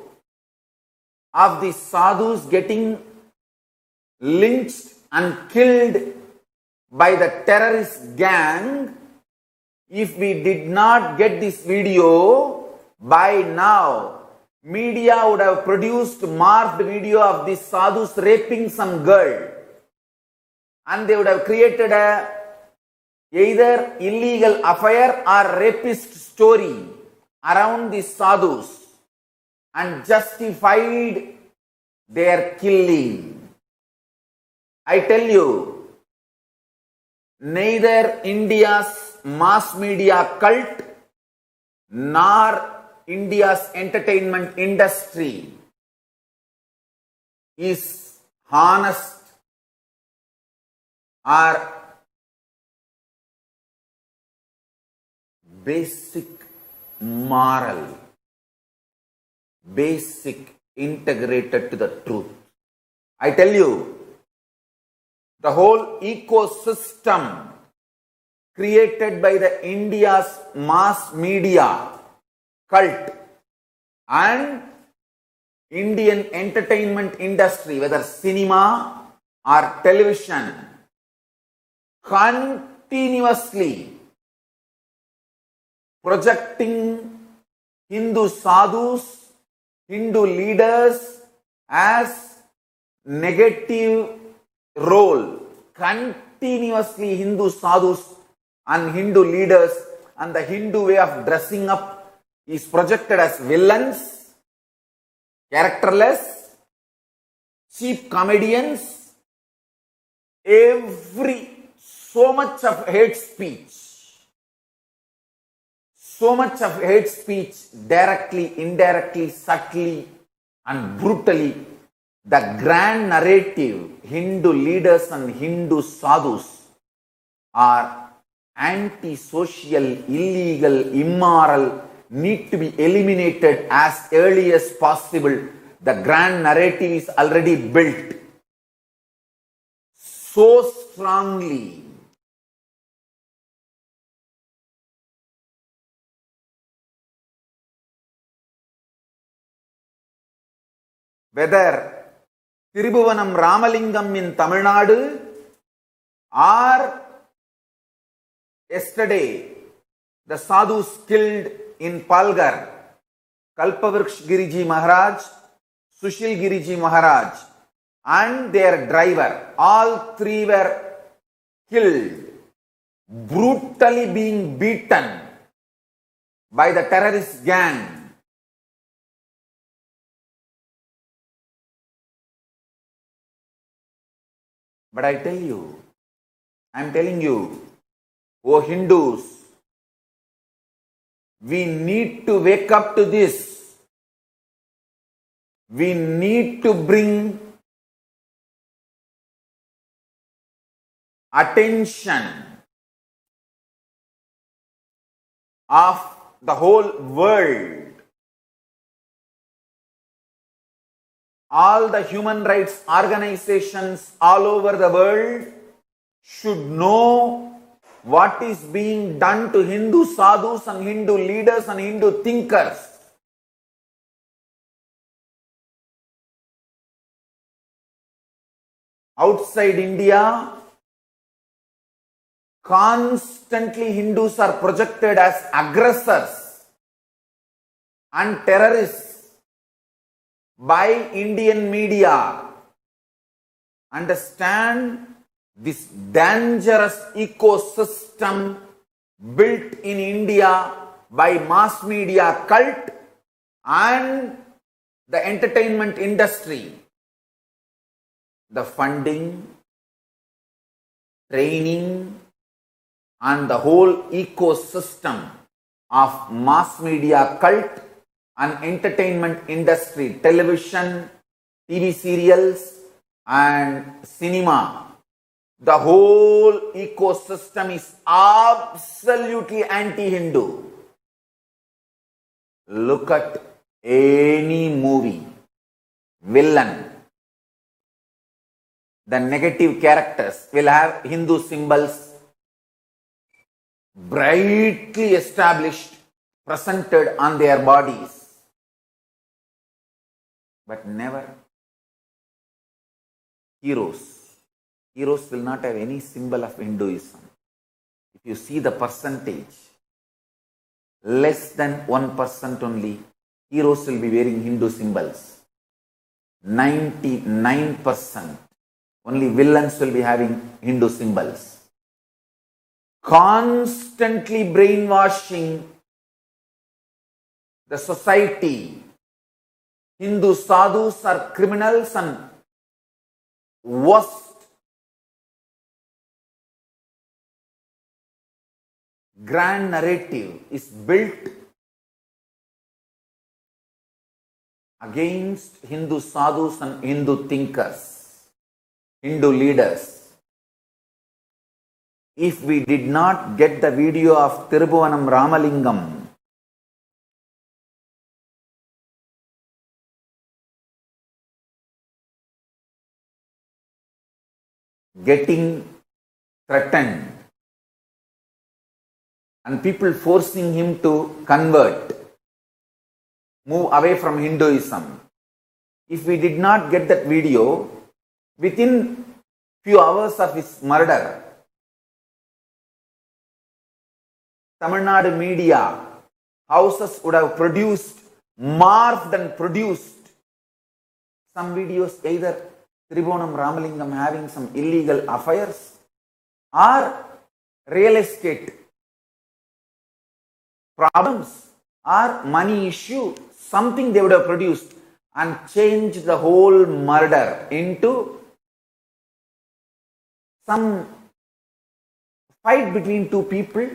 [SPEAKER 1] of the sadhus getting lynched and killed by the terrorist gang. If we did not get this video, by now media would have produced morphed video of these sadhus raping some girl, and they would have created a either illegal affair or rapist story around these sadhus and justified their killing. I tell you, neither India's mass media cult nor India's entertainment industry is honest or basic moral, basic integrated to the truth. I tell you, the whole ecosystem created by the India's mass media cult and Indian entertainment industry, whether cinema or television, continuously projecting Hindu sadhus, Hindu leaders as negative role. Continuously Hindu sadhus and Hindu leaders and the Hindu way of dressing up is projected as villains, characterless, cheap comedians, so much of hate speech. So much of hate speech, directly, indirectly, subtly, and brutally. The grand narrative, Hindu leaders and Hindu sadhus are anti-social, illegal, immoral, need to be eliminated as early as possible. The grand narrative is already built so strongly whether Tirubhuvanam Ramalingam in Tamil Nadu or yesterday the sadhus killed in Palghar, Kalpavriksh Giriji Maharaj, Sushil Giriji Maharaj and their driver, all three were killed, brutally being beaten by the terrorist gang. But I am telling you, O Hindus, we need to wake up to this. We need to bring attention of the whole world. All the human rights organizations all over the world should know what is being done to Hindu sadhus and Hindu leaders and Hindu thinkers. Outside India, constantly Hindus are projected as aggressors and terrorists by Indian media. Understand this dangerous ecosystem built in India by mass media cult and the entertainment industry. The funding, training and the whole ecosystem of mass media cult and entertainment industry, television, TV serials and cinema. The whole ecosystem is absolutely anti-Hindu. Look at any movie, villain. The negative characters will have Hindu symbols brightly established, presented on their bodies. But never heroes. Heroes will not have any symbol of Hinduism. If you see the percentage, less than 1% only heroes will be wearing Hindu symbols. 99% only villains will be having Hindu symbols. Constantly brainwashing the society. Hindu sadhus are criminals and worst. Grand narrative is built against Hindu sadhus and Hindu thinkers, Hindu leaders. If we did not get the video of Tirubhuvanam Ramalingam, getting threatened and people forcing him to convert, move away from Hinduism. If we did not get that video, within few hours of his murder, Tamil Nadu media houses would have morphed and produced some videos, either Tirubhuvanam Ramalingam having some illegal affairs or real estate problems or money issue, something they would have produced and changed the whole murder into some fight between two people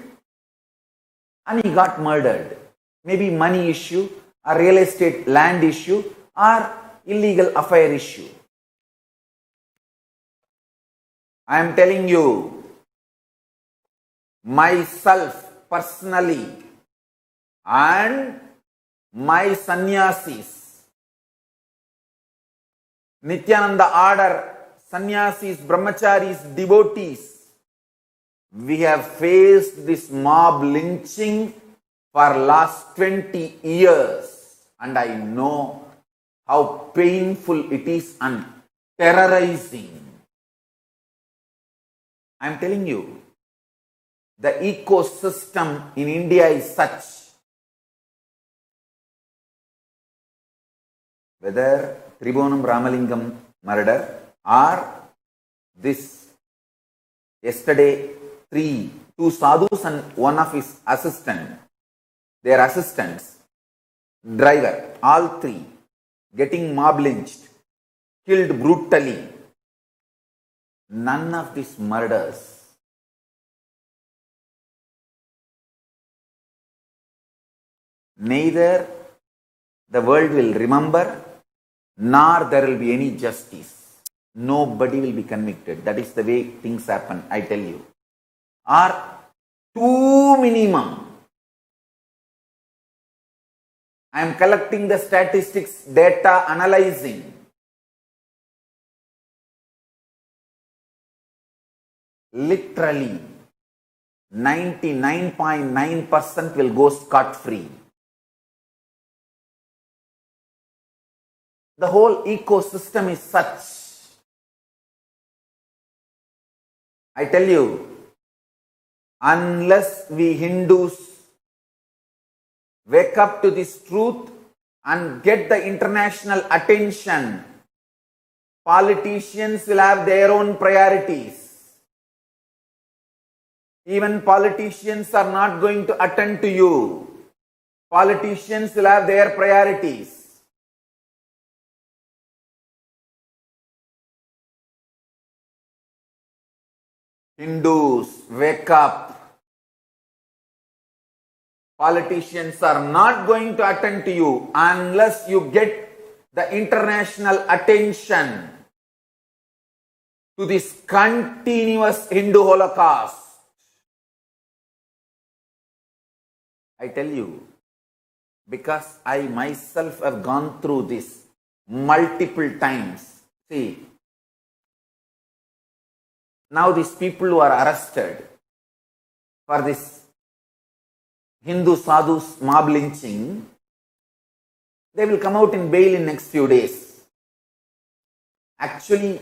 [SPEAKER 1] and he got murdered. Maybe money issue, a real estate land issue or illegal affair issue. I am telling you, myself personally and my sannyasis, Nithyananda order, sannyasis, brahmacharis, devotees, we have faced this mob lynching for last 20 years and I know how painful it is and terrorizing. I am telling you, the ecosystem in India is such. Whether Tribonam Ramalingam murder or this yesterday two sadhus and one of his their assistants, driver, all three getting mob lynched, killed brutally. None of these murders neither the world will remember nor there will be any justice. Nobody will be convicted. That is the way things happen, I tell you. Or two minimum. I am collecting the statistics, data, analyzing. Literally, 99.9% will go scot-free. The whole ecosystem is such. I tell you, unless we Hindus wake up to this truth and get the international attention, politicians will have their own priorities. Even politicians are not going to attend to you. Politicians will have their priorities. Hindus, wake up. Politicians are not going to attend to you unless you get the international attention to this continuous Hindu Holocaust. I tell you, because I myself have gone through this multiple times. See, now these people who are arrested for this Hindu sadhus mob lynching, they will come out in bail in next few days. Actually,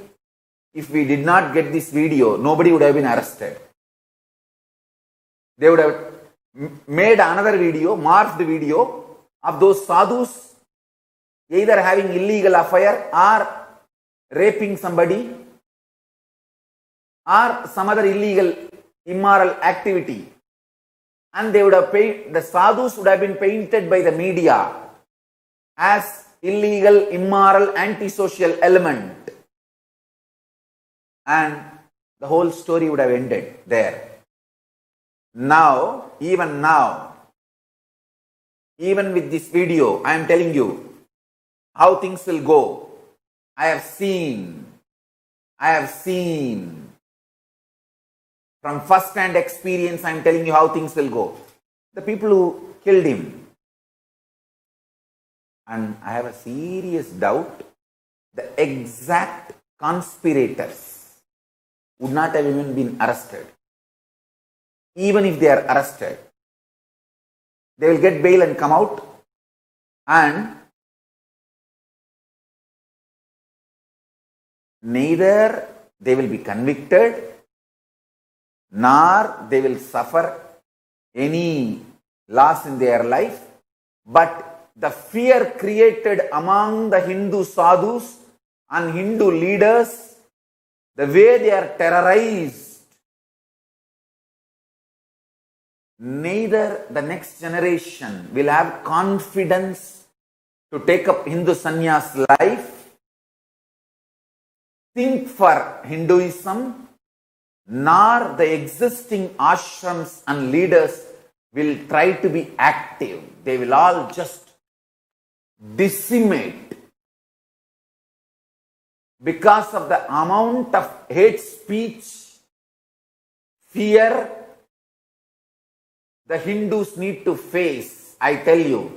[SPEAKER 1] if we did not get this video, nobody would have been arrested. They would have made another video, morphed video of those sadhus either having illegal affair or raping somebody or some other illegal immoral activity, and they would have the sadhus would have been painted by the media as illegal, immoral, antisocial element, and the whole story would have ended there. Now, even with this video, I am telling you how things will go. I have seen from first-hand experience, I am telling you how things will go. The people who killed him, and I have a serious doubt, the exact conspirators would not have even been arrested. Even if they are arrested, they will get bail and come out, and neither they will be convicted nor they will suffer any loss in their life, but the fear created among the Hindu sadhus and Hindu leaders, the way they are terrorized, neither the next generation will have confidence to take up Hindu sannyas life, think for Hinduism, nor the existing ashrams and leaders will try to be active. They will all just decimate because of the amount of hate speech, fear the Hindus need to face. I tell you,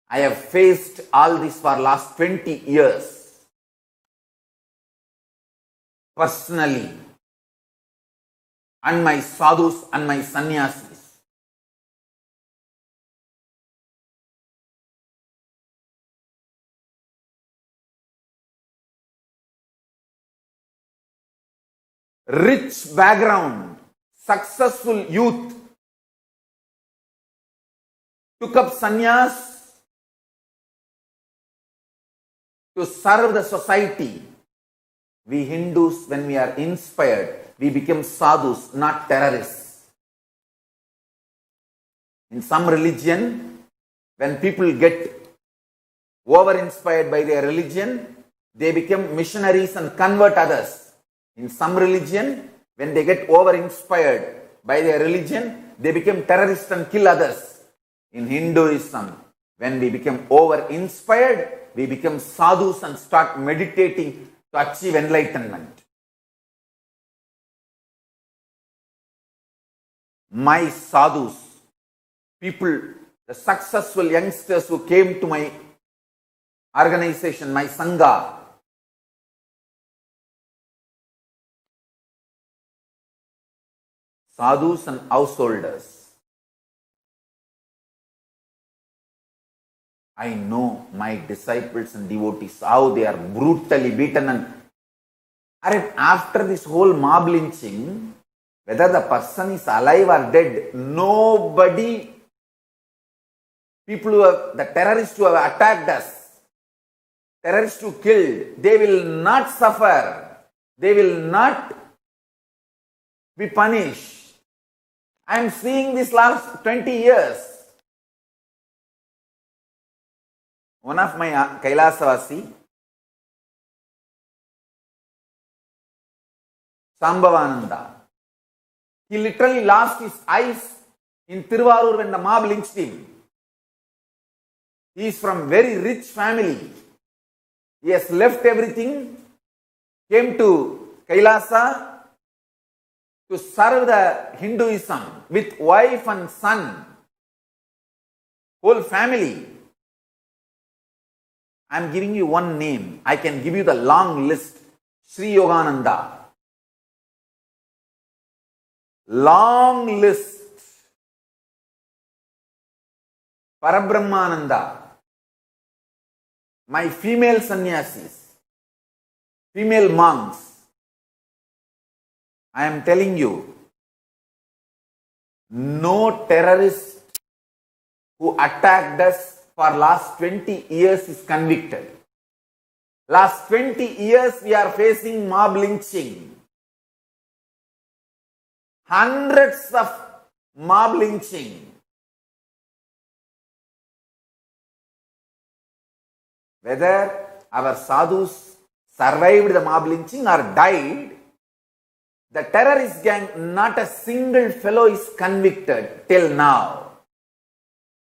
[SPEAKER 1] I have faced all this for last 20 years. Personally, and my sadhus and my sannyasis. rich background, successful youth took up sannyas to serve the society. We Hindus, when we are inspired, we become sadhus, not terrorists. In some religion, when people get over-inspired by their religion, they become missionaries and convert others. In some religion, when they get over-inspired by their religion, they become terrorists and kill others. In Hinduism, when we become over-inspired, we become sadhus and start meditating to achieve enlightenment. My sadhus, people, the successful youngsters who came to my organization, my sangha, sadhus and householders. I know my disciples and devotees, how they are brutally beaten, and after this whole mob lynching, whether the person is alive or dead, nobody, people who have, the terrorists who have attacked us, terrorists who killed, they will not suffer, they will not be punished. I am seeing this last 20 years. One of my Kailasavasi, Sambhavananda, he literally lost his eyes in Tiruvarur when the mob lynched him. He is from very rich family. He has left everything, came to Kailasa to serve the Hinduism with wife and son, whole family. I am giving you one name. I can give you the long list. Sri Yogananda. Long list. Parabrahmananda. My female sannyasis, female monks. I am telling you, no terrorist who attacked us for last 20 years is convicted. Last 20 years we are facing mob lynching. Hundreds of mob lynching. Whether our sadhus survived the mob lynching or died, the terrorist gang, not a single fellow is convicted till now.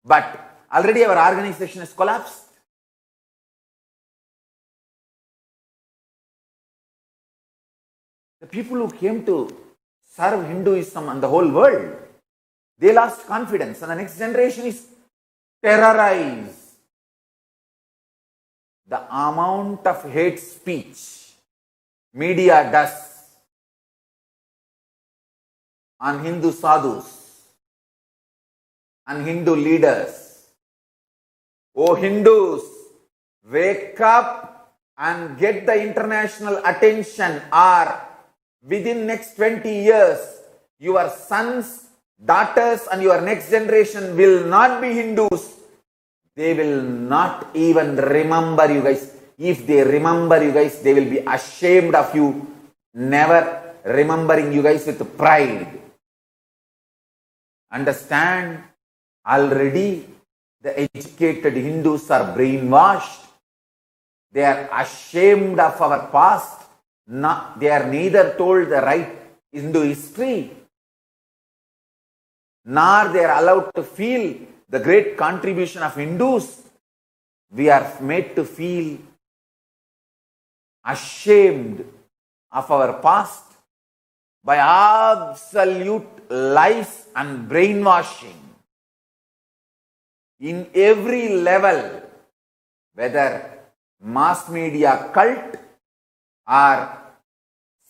[SPEAKER 1] But already our organization has collapsed. The people who came to serve Hinduism and the whole world, they lost confidence, and the next generation is terrorized. The amount of hate speech media does on Hindu sadhus and Hindu leaders. Oh Hindus, wake up and get the international attention, or within next 20 years, your sons, daughters and your next generation will not be Hindus. They will not even remember you guys. If they remember you guys, they will be ashamed of you, never remembering you guys with pride. Understand, already the educated Hindus are brainwashed. They are ashamed of our past. They are neither told the right Hindu history, nor they are allowed to feel the great contribution of Hindus. We are made to feel ashamed of our past by absolute lies and brainwashing in every level, whether mass media cult or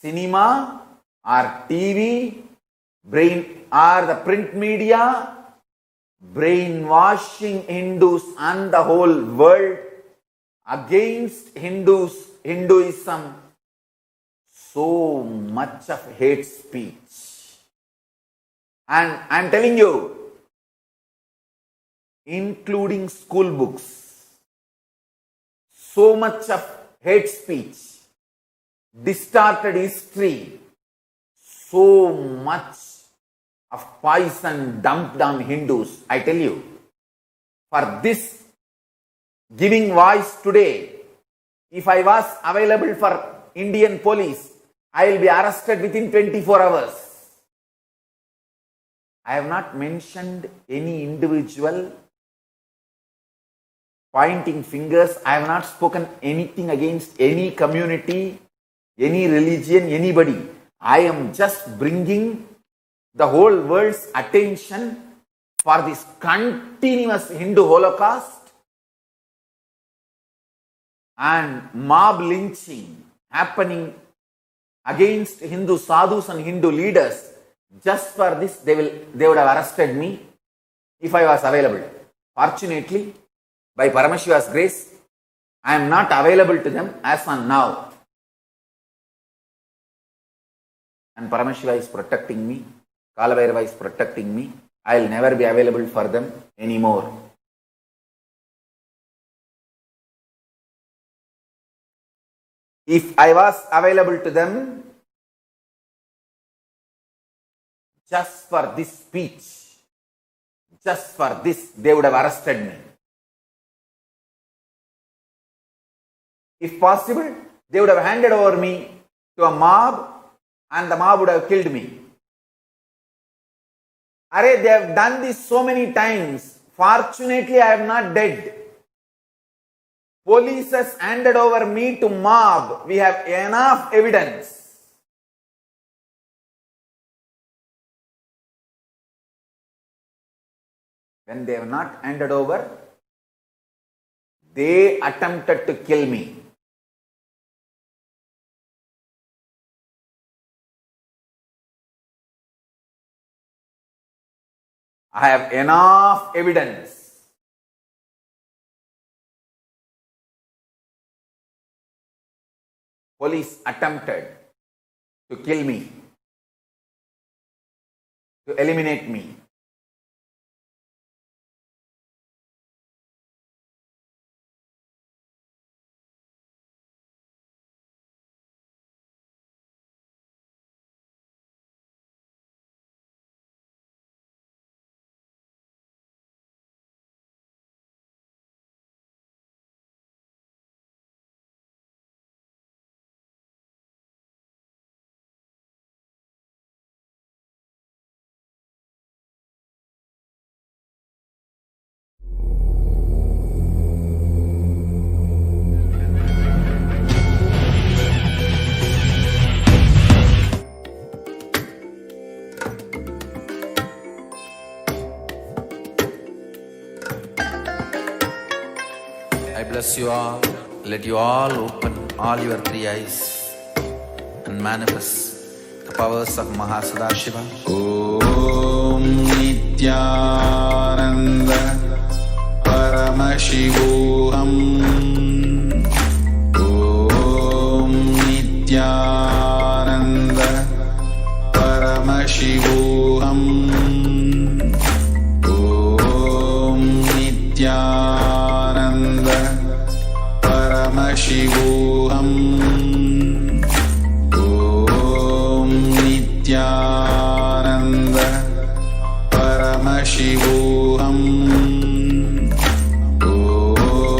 [SPEAKER 1] cinema or TV, or the print media, brainwashing Hindus and the whole world against Hinduism so much of hate speech. And I am telling you, including school books, so much of hate speech, distorted history, so much of poison dumped on Hindus. I tell you, for this giving voice today, if I was available for Indian police, I will be arrested within 24 hours. I have not mentioned any individual pointing fingers. I have not spoken anything against any community, any religion, anybody. I am just bringing the whole world's attention for this continuous Hindu Holocaust and mob lynching happening against Hindu sadhus and Hindu leaders. Just for this, they would have arrested me if I was available. Fortunately, by Paramashiva's grace, I am not available to them as on now. And Paramashiva is protecting me. Kalabhairava is protecting me. I will never be available for them anymore. If I was available to them, just for this speech, just for this, they would have arrested me. If possible, they would have handed over me to a mob and the mob would have killed me. They have done this so many times. Fortunately, I am not dead. Police has handed over me to mob. We have enough evidence. When they have not handed over, they attempted to kill me. I have enough evidence. Police attempted to kill me, to eliminate me. Bless you all. Let you all open all your three eyes and manifest the powers of Mahasannidhanam. Om Nithyananda Paramashivam. Om Nithyananda Paramashivam. Om Nithyananda Paramashivam. Om Nithyananda Paramashivam.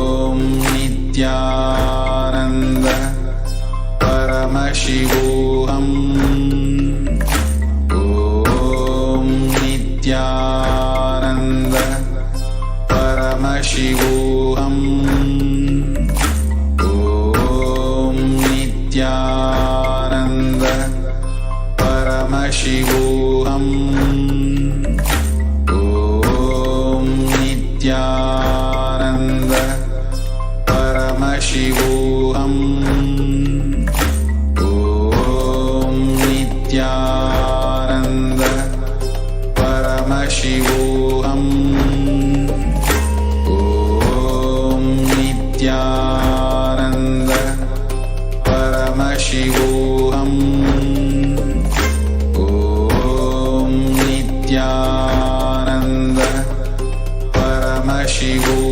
[SPEAKER 1] Om Nithyananda Paramashivam. Om Nithyananda Paramashivam. Nityananda Paramashivam. Om Nityananda Paramashivam. Om Nityananda Paramashivam. Om Nityananda Paramashivam.
[SPEAKER 12] शिवो